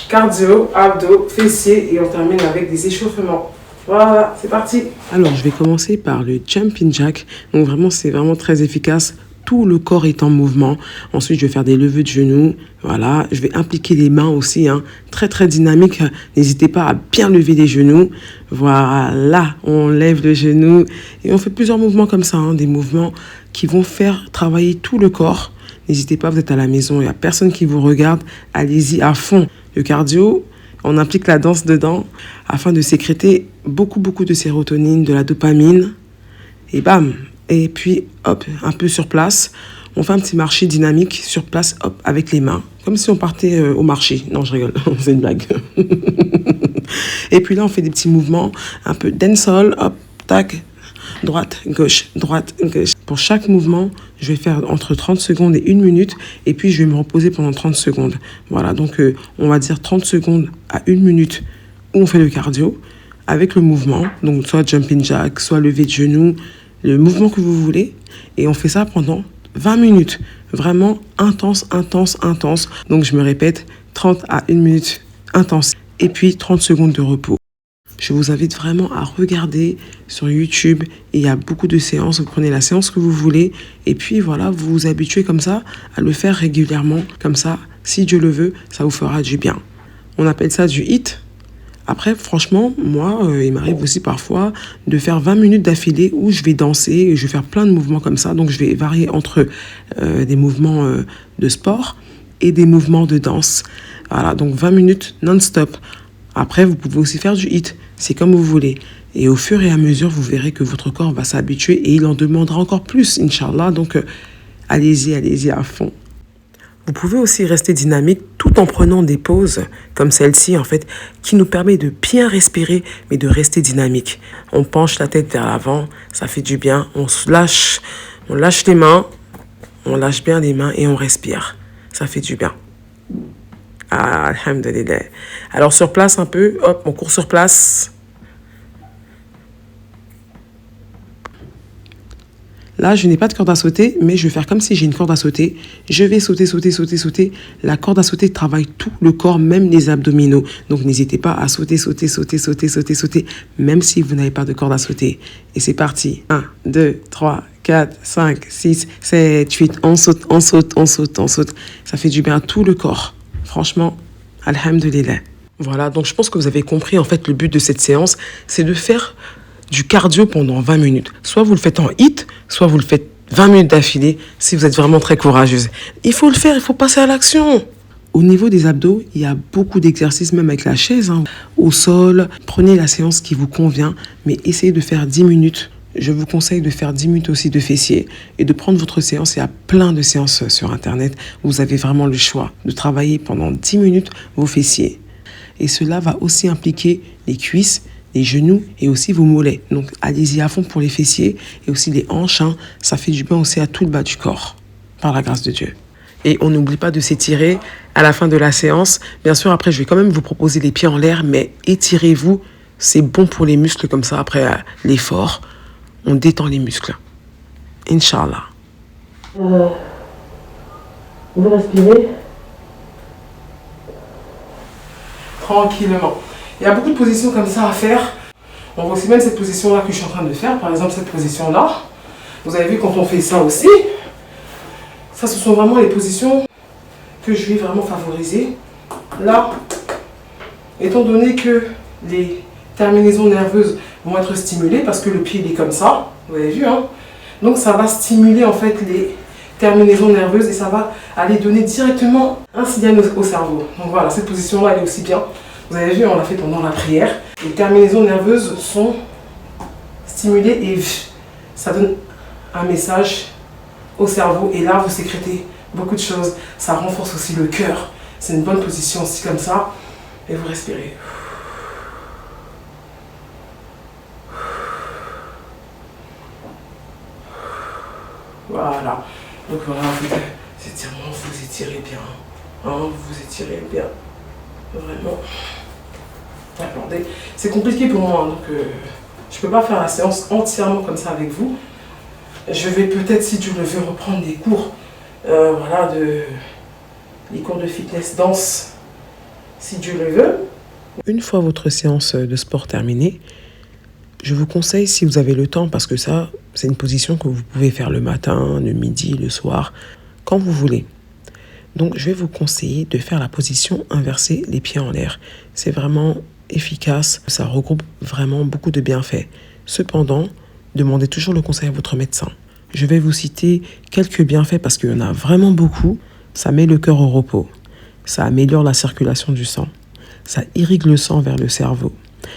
cardio, abdos, fessiers et on termine avec des échauffements. Voilà, c'est parti. Alors, je vais commencer par le jumping jack. Donc vraiment, c'est vraiment très efficace. Tout le corps est en mouvement. Ensuite, je vais faire des levées de genoux. Voilà, je vais impliquer les mains aussi. Très, très dynamique. N'hésitez pas à bien lever les genoux. Voilà, on lève le genou. Et on fait plusieurs mouvements comme ça. Des mouvements qui vont faire travailler tout le corps. N'hésitez pas, vous êtes à la maison, il n'y a personne qui vous regarde. Allez-y à fond. Le cardio, on implique la danse dedans afin de sécréter beaucoup de sérotonine, de la dopamine. Et bam. Et puis, hop, un peu sur place. On fait un petit marché dynamique sur place, hop, avec les mains. Comme si on partait au marché. Non, je rigole, c'est une blague. Et puis là, on fait des petits mouvements, un peu dancehall, hop, tac, droite, gauche. Pour chaque mouvement, je vais faire entre 30 secondes et 1 minute. Et puis, je vais me reposer pendant 30 secondes. Voilà, donc on va dire 30 secondes à 1 minute où on fait le cardio avec le mouvement. Donc, soit jumping jack, soit lever de genoux, le mouvement que vous voulez. Et on fait ça pendant 20 minutes. Vraiment intense. Donc, je me répète, 30 à 1 minute intense. Et puis, 30 secondes de repos. Je vous invite vraiment à regarder sur YouTube. Il y a beaucoup de séances. Vous prenez la séance que vous voulez. Et puis, voilà, vous vous habituez comme ça à le faire régulièrement. Comme ça, si Dieu le veut, ça vous fera du bien. On appelle ça du HIIT. Après, franchement, moi, il m'arrive aussi parfois de faire 20 minutes d'affilée où je vais danser et je vais faire plein de mouvements comme ça. Donc, je vais varier entre des mouvements de sport et des mouvements de danse. Voilà, donc 20 minutes non-stop. Après, vous pouvez aussi faire du HIIT. C'est comme vous voulez. Et au fur et à mesure, vous verrez que votre corps va s'habituer et il en demandera encore plus, Inch'Allah. Donc, allez-y à fond. Vous pouvez aussi rester dynamique tout en prenant des pauses comme celle-ci, en fait, qui nous permet de bien respirer, mais de rester dynamique. On penche la tête vers l'avant, ça fait du bien. On lâche les mains, on lâche bien les mains et on respire. Ça fait du bien. Ah, alhamdulillah. Alors, sur place un peu, hop, on court sur place. Là, je n'ai pas de corde à sauter, mais je vais faire comme si j'ai une corde à sauter. Je vais sauter. La corde à sauter travaille tout le corps, même les abdominaux. Donc, n'hésitez pas à sauter, même si vous n'avez pas de corde à sauter. Et c'est parti. 1, 2, 3, 4, 5, 6, 7, 8. On saute. Ça fait du bien à tout le corps. Franchement, alhamdulillah. Voilà, donc je pense que vous avez compris, en fait, le but de cette séance, c'est de faire du cardio pendant 20 minutes. Soit vous le faites en HIIT, soit vous le faites 20 minutes d'affilée si vous êtes vraiment très courageuse. Il faut le faire, il faut passer à l'action. Au niveau des abdos, il y a beaucoup d'exercices, même avec la chaise, au sol. Prenez la séance qui vous convient, mais essayez de faire 10 minutes. Je vous conseille de faire 10 minutes aussi de fessiers et de prendre votre séance. Il y a plein de séances sur Internet. Vous avez vraiment le choix de travailler pendant 10 minutes vos fessiers. Et cela va aussi impliquer les cuisses, les genoux et aussi vos mollets. Donc, allez-y à fond pour les fessiers et aussi les hanches. Ça fait du bien aussi à tout le bas du corps, par la grâce de Dieu. Et on n'oublie pas de s'étirer à la fin de la séance. Bien sûr, après, je vais quand même vous proposer les pieds en l'air, mais étirez-vous. C'est bon pour les muscles comme ça. Après l'effort, on détend les muscles. Inch'Allah. Vous respirez tranquillement. Il y a beaucoup de positions comme ça à faire. On voit aussi même cette position-là que je suis en train de faire. Par exemple, cette position-là. Vous avez vu quand on fait ça aussi. Ça, ce sont vraiment les positions que je vais vraiment favoriser. Là, étant donné que les terminaisons nerveuses vont être stimulées parce que le pied il est comme ça. Vous avez vu, Donc, ça va stimuler en fait les terminaisons nerveuses et ça va aller donner directement un signal au cerveau. Donc voilà, cette position-là, elle est aussi bien. Vous avez vu, on l'a fait pendant la prière. Les terminaisons nerveuses sont stimulées et ça donne un message au cerveau. Et là, vous sécrétez beaucoup de choses. Ça renforce aussi le cœur. C'est une bonne position aussi comme ça. Et vous respirez. Voilà. Donc voilà, ces étirements, vous étirez bien. Vous étirez bien. Vraiment. Attendez, c'est compliqué pour moi, donc je ne peux pas faire la séance entièrement comme ça avec vous. Je vais peut-être, si Dieu le veut, reprendre des cours, les cours de fitness danse, si Dieu le veut. Une fois votre séance de sport terminée, je vous conseille, si vous avez le temps, parce que ça, c'est une position que vous pouvez faire le matin, le midi, le soir, quand vous voulez. Donc, je vais vous conseiller de faire la position inversée, les pieds en l'air. C'est vraiment efficace, ça regroupe vraiment beaucoup de bienfaits. Cependant, demandez toujours le conseil à votre médecin. Je vais vous citer quelques bienfaits parce qu'il y en a vraiment beaucoup. Ça met le cœur au repos, ça améliore la circulation du sang, ça irrigue le sang vers le cerveau,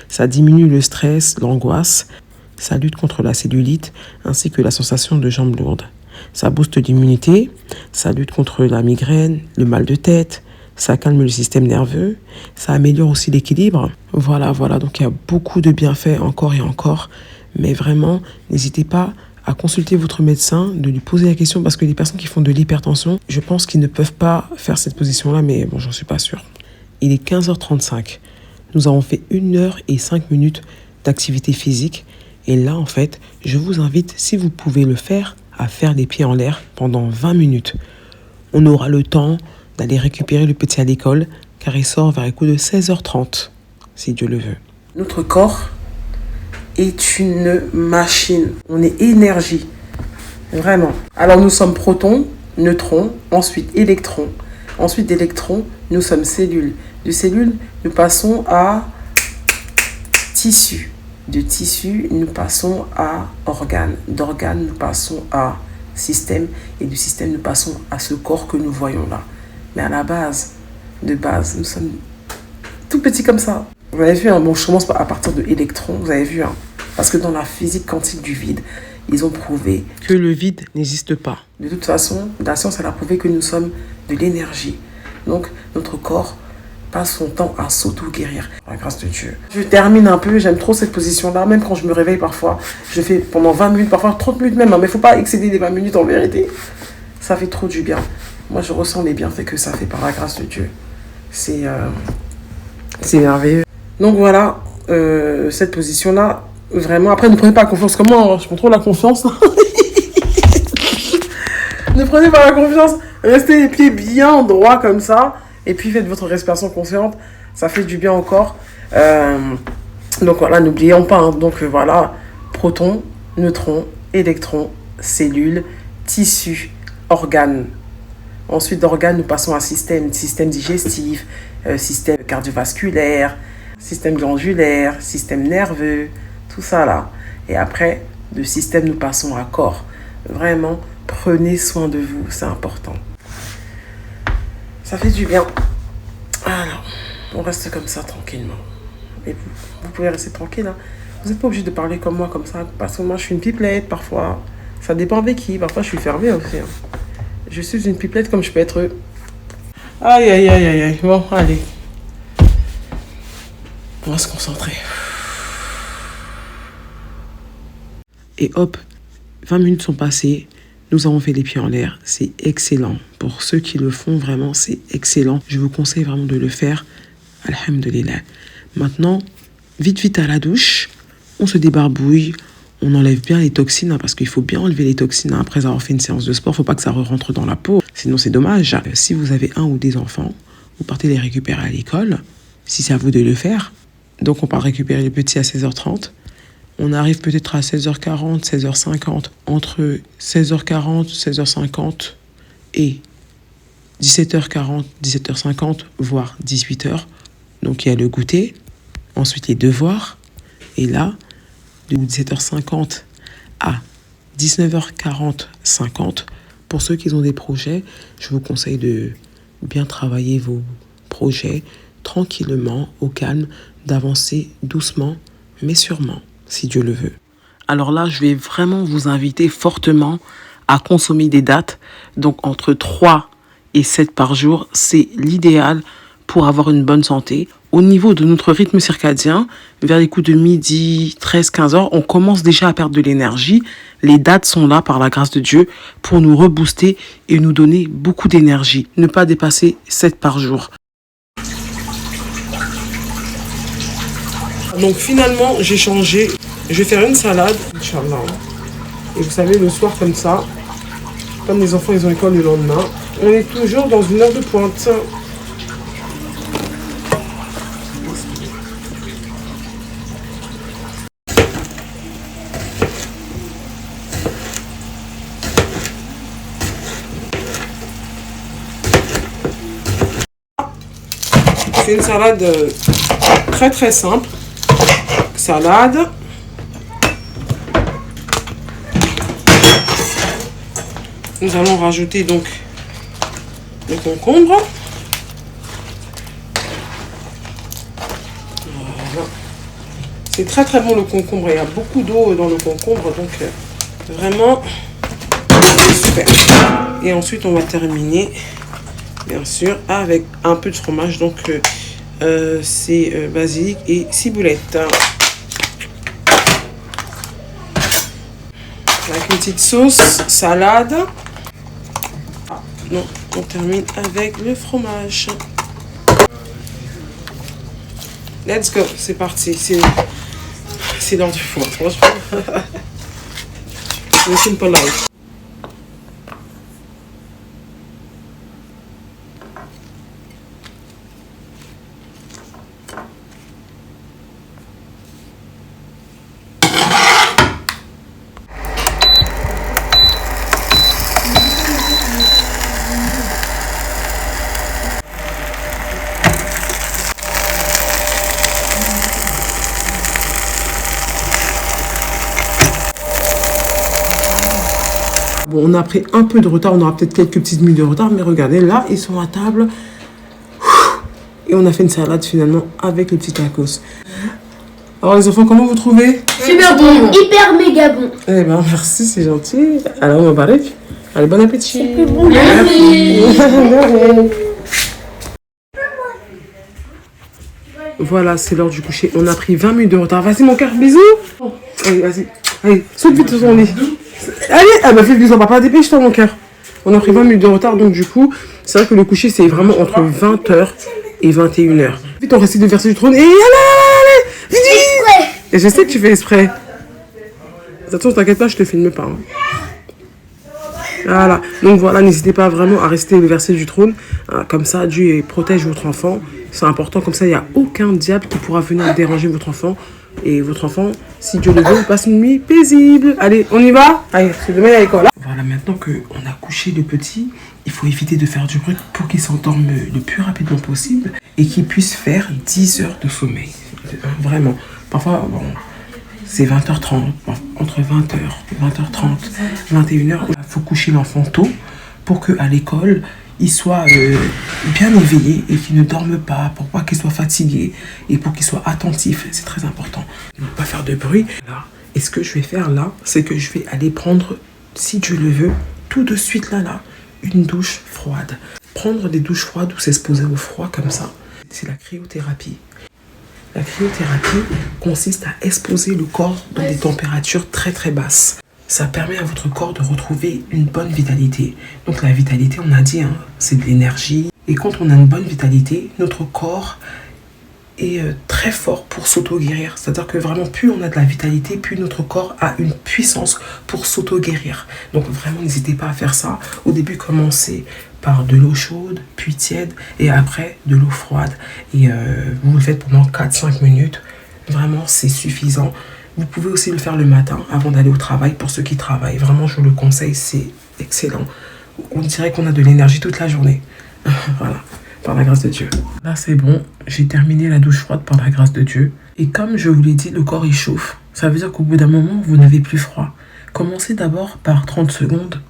ça diminue le stress, l'angoisse, ça lutte contre la cellulite ainsi que la sensation de jambes lourdes. Ça booste l'immunité, ça lutte contre la migraine, le mal de tête, ça calme le système nerveux, ça améliore aussi l'équilibre. Voilà, donc il y a beaucoup de bienfaits encore et encore, mais vraiment, n'hésitez pas à consulter votre médecin, de lui poser la question, parce que les personnes qui font de l'hypertension, je pense qu'ils ne peuvent pas faire cette position-là, mais bon, j'en suis pas sûre. Il est 15h35. Nous avons fait 1h05 d'activité physique, et là, en fait, je vous invite, si vous pouvez le faire, à faire les pieds en l'air pendant 20 minutes. On aura le temps d'aller récupérer le petit à l'école, car il sort vers les coups de 16h30, si Dieu le veut. Notre corps est une machine. On est énergie. Vraiment. Alors, nous sommes protons, neutrons, ensuite électrons. Ensuite d'électrons, nous sommes cellules. De cellules, nous passons à tissus. De tissus, nous passons à organes. D'organes, nous passons à système. Et du système, nous passons à ce corps que nous voyons là. Mais à la base, nous sommes tout petits comme ça. Vous avez vu, bon, je commence à partir de électrons, vous avez vu, parce que dans la physique quantique du vide, ils ont prouvé que le vide n'existe pas. De toute façon, la science, elle a prouvé que nous sommes de l'énergie. Donc, notre corps passe son temps à s'auto-guérir, par la grâce de Dieu. Je termine un peu, j'aime trop cette position-là, même quand je me réveille parfois. Je fais pendant 20 minutes, parfois 30 minutes même, mais il ne faut pas excéder les 20 minutes en vérité. Ça fait trop du bien. Moi, je ressens les bienfaits que ça fait par la grâce de Dieu. C'est merveilleux. Donc voilà, cette position-là, vraiment, après ne prenez pas confiance comme moi, je prends trop la confiance. Ne prenez pas la confiance, restez les pieds bien droits comme ça, et puis faites votre respiration consciente, ça fait du bien au corps. Donc voilà, n'oublions pas, donc voilà, protons, neutrons, électrons, cellules, tissus, organes. Ensuite d'organes, nous passons à système digestif, système cardiovasculaire, système glandulaire, système nerveux, tout ça là. Et après, de système, nous passons à corps. Vraiment, prenez soin de vous, c'est important. Ça fait du bien. Alors, on reste comme ça tranquillement. Et vous pouvez rester tranquille. Hein. Vous n'êtes pas obligé de parler comme moi, comme ça. Parce que moi, je suis une pipelette parfois. Ça dépend avec qui. Parfois, je suis fermée aussi. Hein. Je suis une pipelette comme je peux être. Aïe. Bon, allez. On va se concentrer. Et hop, 20 minutes sont passées. Nous avons fait les pieds en l'air. C'est excellent. Pour ceux qui le font, vraiment, c'est excellent. Je vous conseille vraiment de le faire. Alhamdulillah. Maintenant, vite à la douche. On se débarbouille. On enlève bien les toxines, parce qu'il faut bien enlever les toxines après avoir fait une séance de sport. Il ne faut pas que ça rentre dans la peau. Sinon, c'est dommage. Si vous avez un ou des enfants, vous partez les récupérer à l'école. Si c'est à vous de le faire. Donc, on part récupérer les petits à 16h30. On arrive peut-être à 16h40, 16h50. Entre 16h40, 16h50 et 17h40, 17h50, voire 18h. Donc, il y a le goûter. Ensuite, les devoirs. Et là, de 17h50 à 19h40, 50. Pour ceux qui ont des projets, je vous conseille de bien travailler vos projets tranquillement, au calme, d'avancer doucement, mais sûrement, si Dieu le veut. Alors là, je vais vraiment vous inviter fortement à consommer des dattes. Donc entre 3 et 7 par jour, c'est l'idéal pour avoir une bonne santé. Au niveau de notre rythme circadien, vers les coups de midi, 13-15 heures, on commence déjà à perdre de l'énergie. Les dates sont là, par la grâce de Dieu, pour nous rebooster et nous donner beaucoup d'énergie. Ne pas dépasser 7 par jour. Donc finalement, j'ai changé. Je vais faire une salade. Inch'Allah. Et vous savez, le soir comme ça, comme les enfants ils ont école le lendemain, on est toujours dans une heure de pointe. C'est une salade très très simple. Salade. Nous allons rajouter donc le concombre. Voilà. C'est très très bon le concombre. Il y a beaucoup d'eau dans le concombre, donc vraiment super. Et ensuite on va terminer bien sûr avec un peu de fromage. Donc c'est basilic et ciboulette. Avec une petite sauce, salade. Ah, non, on termine avec le fromage. Let's go, c'est parti. C'est l'heure du four, franchement. Le simple life. Bon, on a pris un peu de retard, on aura peut-être quelques petites minutes de retard, mais regardez, là, ils sont à table. Et on a fait une salade finalement avec le petit tacos. Alors les enfants, comment vous trouvez? Super bon. Hyper méga bon. Eh ben merci, c'est gentil. Alors on va parler. Allez, bon appétit. C'est bon. Merci. Voilà, c'est l'heure du coucher. On a pris 20 minutes de retard. Vas-y mon cœur, bisous. Allez, vas-y. Allez, saute vite sur son lit. Allez, ah bah fais bisous, papa, dépêche-toi mon cœur. On a pris 20 minutes de retard, donc du coup, c'est vrai que le coucher, c'est vraiment entre 20h et 21h. Vite, on récite le verset du trône. Et allez, vite, vite. Et je sais que tu fais exprès. Attention, t'inquiète pas, je te filme pas. Hein. Voilà, donc voilà, n'hésitez pas vraiment à rester le verset du trône. Comme ça, Dieu protège votre enfant. C'est important, comme ça, il n'y a aucun diable qui pourra venir déranger votre enfant. Et votre enfant, si Dieu le veut, passe une nuit paisible. Allez, on y va? Allez, parce que demain, il y a l'école. Voilà, maintenant qu'on a couché le petit, il faut éviter de faire du bruit pour qu'il s'endorme le plus rapidement possible et qu'il puisse faire 10 heures de sommeil. Vraiment. Parfois, bon, c'est 20h30, entre 20h, 20h30, 21h. Il faut coucher l'enfant tôt pour qu'à l'école, il soit bien éveillé et qu'il ne dorme pas, pour pas qu'il soit fatigué et pour qu'il soit attentif. C'est très important. Ne pas faire de bruit. Là. Et ce que je vais faire là, c'est que je vais aller prendre, si Dieu le veut, tout de suite là, une douche froide. Prendre des douches froides où c'est se poser au froid comme ça, c'est la cryothérapie. La cryothérapie consiste à exposer le corps dans des températures très très basses. Ça permet à votre corps de retrouver une bonne vitalité. Donc la vitalité, on a dit, hein, c'est de l'énergie. Et quand on a une bonne vitalité, notre corps est très fort pour s'auto-guérir. C'est-à-dire que vraiment, plus on a de la vitalité, plus notre corps a une puissance pour s'auto-guérir. Donc vraiment, n'hésitez pas à faire ça. Au début, commencez par de l'eau chaude, puis tiède, et après de l'eau froide. Et vous le faites pendant 4-5 minutes. Vraiment, c'est suffisant. Vous pouvez aussi le faire le matin avant d'aller au travail pour ceux qui travaillent. Vraiment, je vous le conseille, c'est excellent. On dirait qu'on a de l'énergie toute la journée. Voilà, par la grâce de Dieu. Là, c'est bon. J'ai terminé la douche froide par la grâce de Dieu. Et comme je vous l'ai dit, le corps, il chauffe. Ça veut dire qu'au bout d'un moment, vous n'avez plus froid. Commencez d'abord par 30 secondes.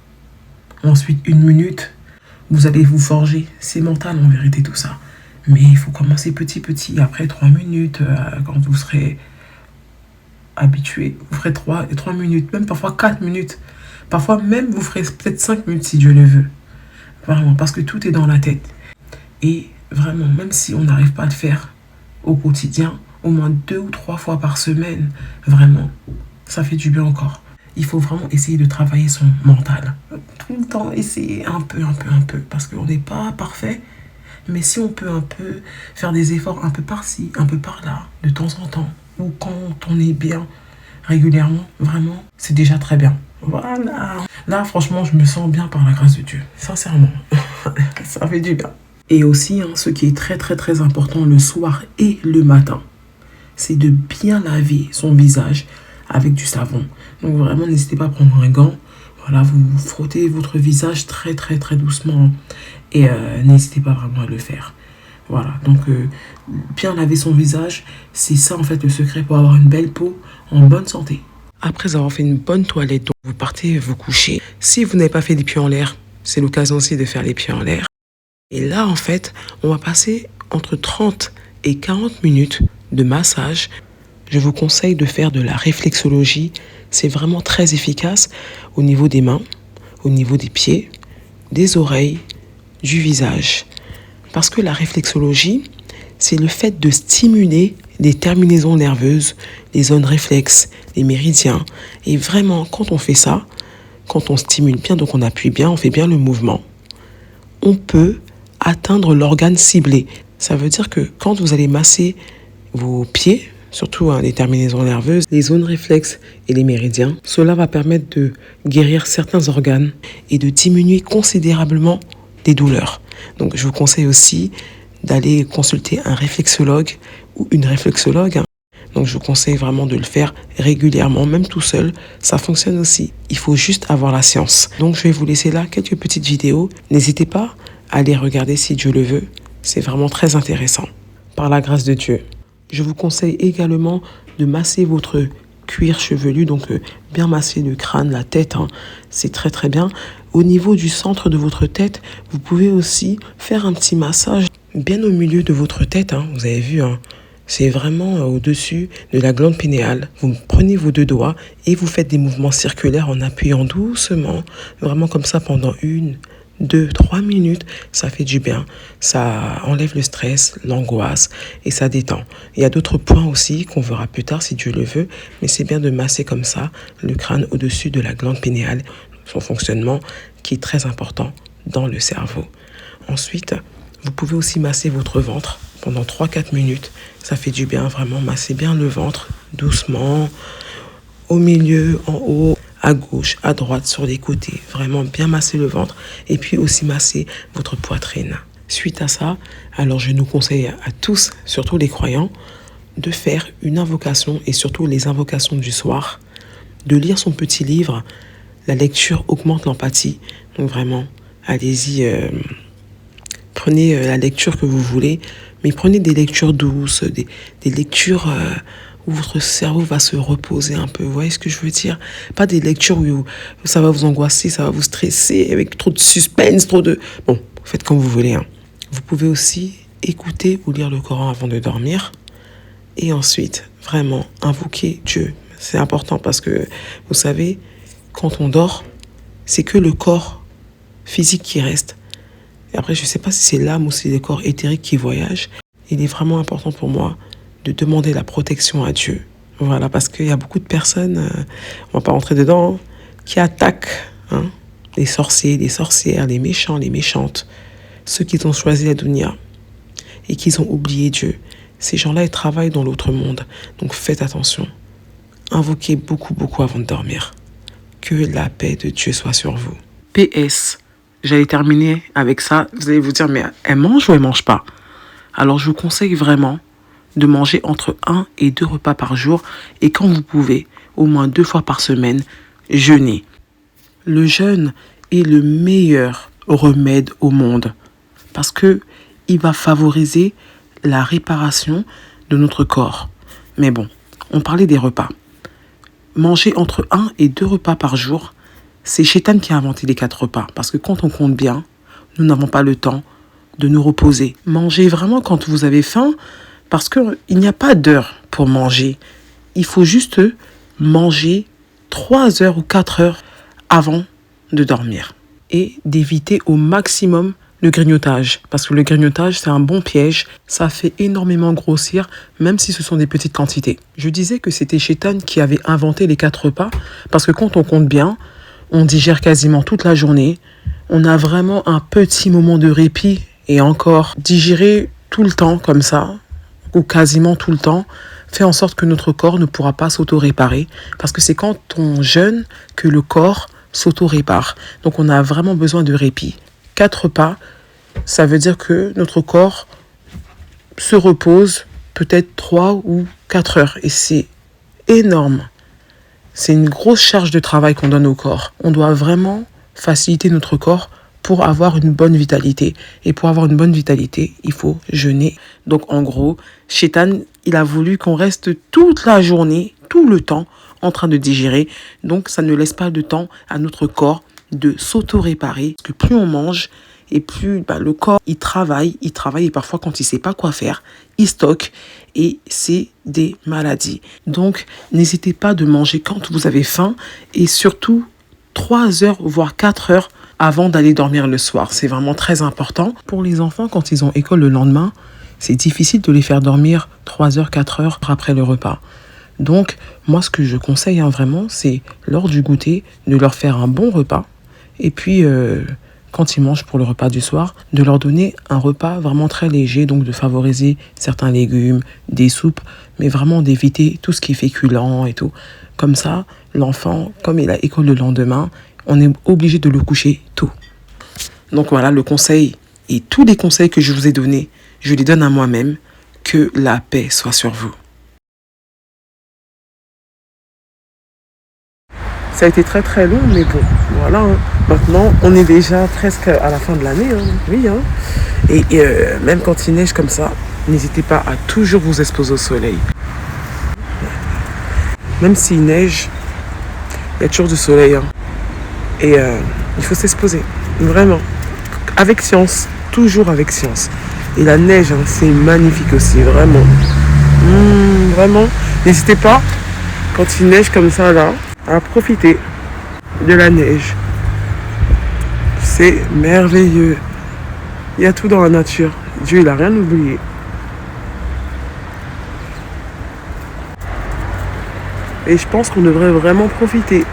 Ensuite, 1 minute. Vous allez vous forger. C'est mental, en vérité, tout ça. Mais il faut commencer petit. Après 3 minutes, quand vous serez habitué, vous ferez 3 minutes, même parfois 4 minutes. Parfois même, vous ferez peut-être 5 minutes si Dieu le veut. Vraiment, parce que tout est dans la tête. Et vraiment, même si on n'arrive pas à le faire au quotidien, au moins 2 ou 3 fois par semaine, vraiment, ça fait du bien encore. Il faut vraiment essayer de travailler son mental. Tout le temps, essayer un peu, parce qu'on n'est pas parfait. Mais si on peut un peu faire des efforts un peu par-ci, un peu par-là, de temps en temps, ou quand on est bien régulièrement, vraiment, c'est déjà très bien. Voilà. Là, franchement, je me sens bien par la grâce de Dieu. Sincèrement. Ça fait du bien. Et aussi, ce qui est très, très, très important le soir et le matin, c'est de bien laver son visage avec du savon. Donc vraiment, n'hésitez pas à prendre un gant. Voilà, vous frottez votre visage très, très, très doucement. Et n'hésitez pas vraiment à le faire. Voilà, donc bien laver son visage, c'est ça en fait le secret pour avoir une belle peau en bonne santé. Après avoir fait une bonne toilette, donc vous partez vous coucher. Si vous n'avez pas fait les pieds en l'air, c'est l'occasion aussi de faire les pieds en l'air. Et là, en fait, on va passer entre 30 et 40 minutes de massage. Je vous conseille de faire de la réflexologie. C'est vraiment très efficace au niveau des mains, au niveau des pieds, des oreilles, du visage. Parce que la réflexologie, c'est le fait de stimuler les terminaisons nerveuses, les zones réflexes, les méridiens. Et vraiment, quand on fait ça, quand on stimule bien, donc on appuie bien, on fait bien le mouvement, on peut atteindre l'organe ciblé. Ça veut dire que quand vous allez masser vos pieds, surtout les terminaisons nerveuses, les zones réflexes et les méridiens, cela va permettre de guérir certains organes et de diminuer considérablement des douleurs. Donc je vous conseille aussi d'aller consulter un réflexologue ou une réflexologue. Donc je vous conseille vraiment de le faire régulièrement, même tout seul, ça fonctionne aussi. Il faut juste avoir la science. Donc je vais vous laisser là quelques petites vidéos. N'hésitez pas à les regarder si Dieu le veut. C'est vraiment très intéressant. Par la grâce de Dieu. Je vous conseille également de masser votre cuir chevelu, donc bien masser le crâne, la tête, c'est très très bien. Au niveau du centre de votre tête, vous pouvez aussi faire un petit massage bien au milieu de votre tête, vous avez vu, c'est vraiment au-dessus de la glande pénéale. Vous prenez vos deux doigts et vous faites des mouvements circulaires en appuyant doucement, vraiment comme ça pendant 1, 2, 3 minutes, ça fait du bien, ça enlève le stress, l'angoisse et ça détend. Il y a d'autres points aussi qu'on verra plus tard si Dieu le veut, mais c'est bien de masser comme ça le crâne au-dessus de la glande pénéale, son fonctionnement qui est très important dans le cerveau. Ensuite, vous pouvez aussi masser votre ventre pendant 3-4 minutes, ça fait du bien, vraiment masser bien le ventre doucement, au milieu, en haut, à gauche, à droite, sur les côtés. Vraiment bien masser le ventre et puis aussi masser votre poitrine. Suite à ça, alors je nous conseille à tous, surtout les croyants, de faire une invocation et surtout les invocations du soir, de lire son petit livre. La lecture augmente l'empathie. Donc vraiment, allez-y, prenez la lecture que vous voulez, mais prenez des lectures douces, des lectures où votre cerveau va se reposer un peu. Vous voyez ce que je veux dire? Pas des lectures où ça va vous angoisser, ça va vous stresser, avec trop de suspense, trop de... Bon, faites comme vous voulez. Vous pouvez aussi écouter ou lire le Coran avant de dormir. Et ensuite, vraiment, invoquer Dieu. C'est important parce que, vous savez, quand on dort, c'est que le corps physique qui reste. Et après, je ne sais pas si c'est l'âme ou si c'est le corps éthérique qui voyage. Il est vraiment important pour moi de demander la protection à Dieu. Voilà, parce qu'il y a beaucoup de personnes, on ne va pas rentrer dedans, qui attaquent les sorciers, les sorcières, les méchants, les méchantes, ceux qui ont choisi la dunya et qui ont oublié Dieu. Ces gens-là, ils travaillent dans l'autre monde. Donc faites attention. Invoquez beaucoup, beaucoup avant de dormir. Que la paix de Dieu soit sur vous. PS, j'allais terminer avec ça. Vous allez vous dire, mais elle mange ou elle mange pas? Alors je vous conseille vraiment de manger entre 1 et 2 repas par jour et quand vous pouvez, au moins 2 fois par semaine, jeûner. Le jeûne est le meilleur remède au monde parce que il va favoriser la réparation de notre corps. Mais bon, on parlait des repas. Manger entre 1 et 2 repas par jour, c'est Shaitan qui a inventé les 4 repas. Parce que quand on compte bien, nous n'avons pas le temps de nous reposer. Mangez vraiment quand vous avez faim, parce qu'il n'y a pas d'heure pour manger. Il faut juste manger 3 heures ou 4 heures avant de dormir. Et d'éviter au maximum le grignotage. Parce que le grignotage, c'est un bon piège. Ça fait énormément grossir, même si ce sont des petites quantités. Je disais que c'était Shaitan qui avait inventé les 4 repas. Parce que quand on compte bien, on digère quasiment toute la journée. On a vraiment un petit moment de répit. Et encore, digérer tout le temps comme ça, ou quasiment tout le temps, fait en sorte que notre corps ne pourra pas s'auto-réparer. Parce que c'est quand on jeûne que le corps s'auto-répare. Donc on a vraiment besoin de répit. 4 repas, ça veut dire que notre corps se repose peut-être 3 ou 4 heures. Et c'est énorme. C'est une grosse charge de travail qu'on donne au corps. On doit vraiment faciliter notre corps pour avoir une bonne vitalité. Et pour avoir une bonne vitalité, il faut jeûner. Donc en gros, Shaitan, il a voulu qu'on reste toute la journée, tout le temps, en train de digérer. Donc ça ne laisse pas de temps à notre corps de s'auto-réparer. Parce que plus on mange, et plus le corps, il travaille et parfois quand il ne sait pas quoi faire, il stocke et c'est des maladies. Donc, n'hésitez pas de manger quand vous avez faim et surtout 3 heures, voire 4 heures avant d'aller dormir le soir. C'est vraiment très important. Pour les enfants, quand ils ont école le lendemain, c'est difficile de les faire dormir 3 heures, 4 heures après le repas. Donc, moi, ce que je conseille vraiment, c'est lors du goûter, de leur faire un bon repas et puis... quand ils mangent pour le repas du soir, de leur donner un repas vraiment très léger, donc de favoriser certains légumes, des soupes, mais vraiment d'éviter tout ce qui est féculent et tout. Comme ça, l'enfant, comme il a école le lendemain, on est obligé de le coucher tôt. Donc voilà le conseil et tous les conseils que je vous ai donnés, je les donne à moi-même. Que la paix soit sur vous. Ça a été très très long, mais bon, voilà. Maintenant, on est déjà presque à la fin de l'année. Oui. Et même quand il neige comme ça, n'hésitez pas à toujours vous exposer au soleil. Même s'il neige, il y a toujours du soleil. Et il faut s'exposer, vraiment. Avec science, toujours avec science. Et la neige, c'est magnifique aussi, vraiment. Vraiment, n'hésitez pas, quand il neige comme ça, là, à profiter de la neige. C'est merveilleux. Il y a tout dans la nature. Dieu, il n'a rien oublié. Et je pense qu'on devrait vraiment profiter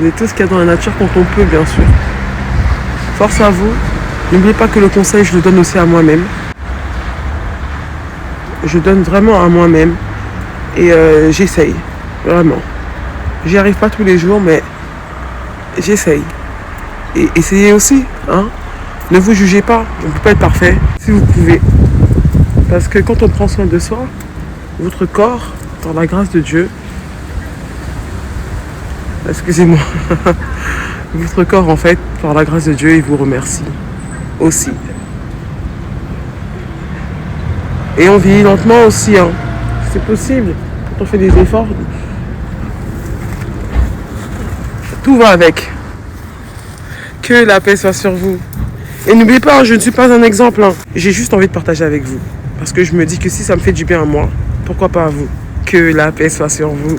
de tout ce qu'il y a dans la nature quand on peut, bien sûr. Force à vous. N'oubliez pas que le conseil, je le donne aussi à moi-même. Je donne vraiment à moi-même. Et j'essaye. Vraiment. J'y arrive pas tous les jours, mais j'essaye. Et essayez aussi. Ne vous jugez pas. On ne peut pas être parfait. Si vous pouvez. Parce que quand on prend soin de soi, votre corps, par la grâce de Dieu, excusez-moi, votre corps, en fait, par la grâce de Dieu, il vous remercie aussi. Et on vieillit lentement aussi. C'est possible. Quand on fait des efforts, tout va avec. Que la paix soit sur vous. Et n'oubliez pas, je ne suis pas un exemple. J'ai juste envie de partager avec vous. Parce que je me dis que si ça me fait du bien à moi, pourquoi pas à vous. Que la paix soit sur vous.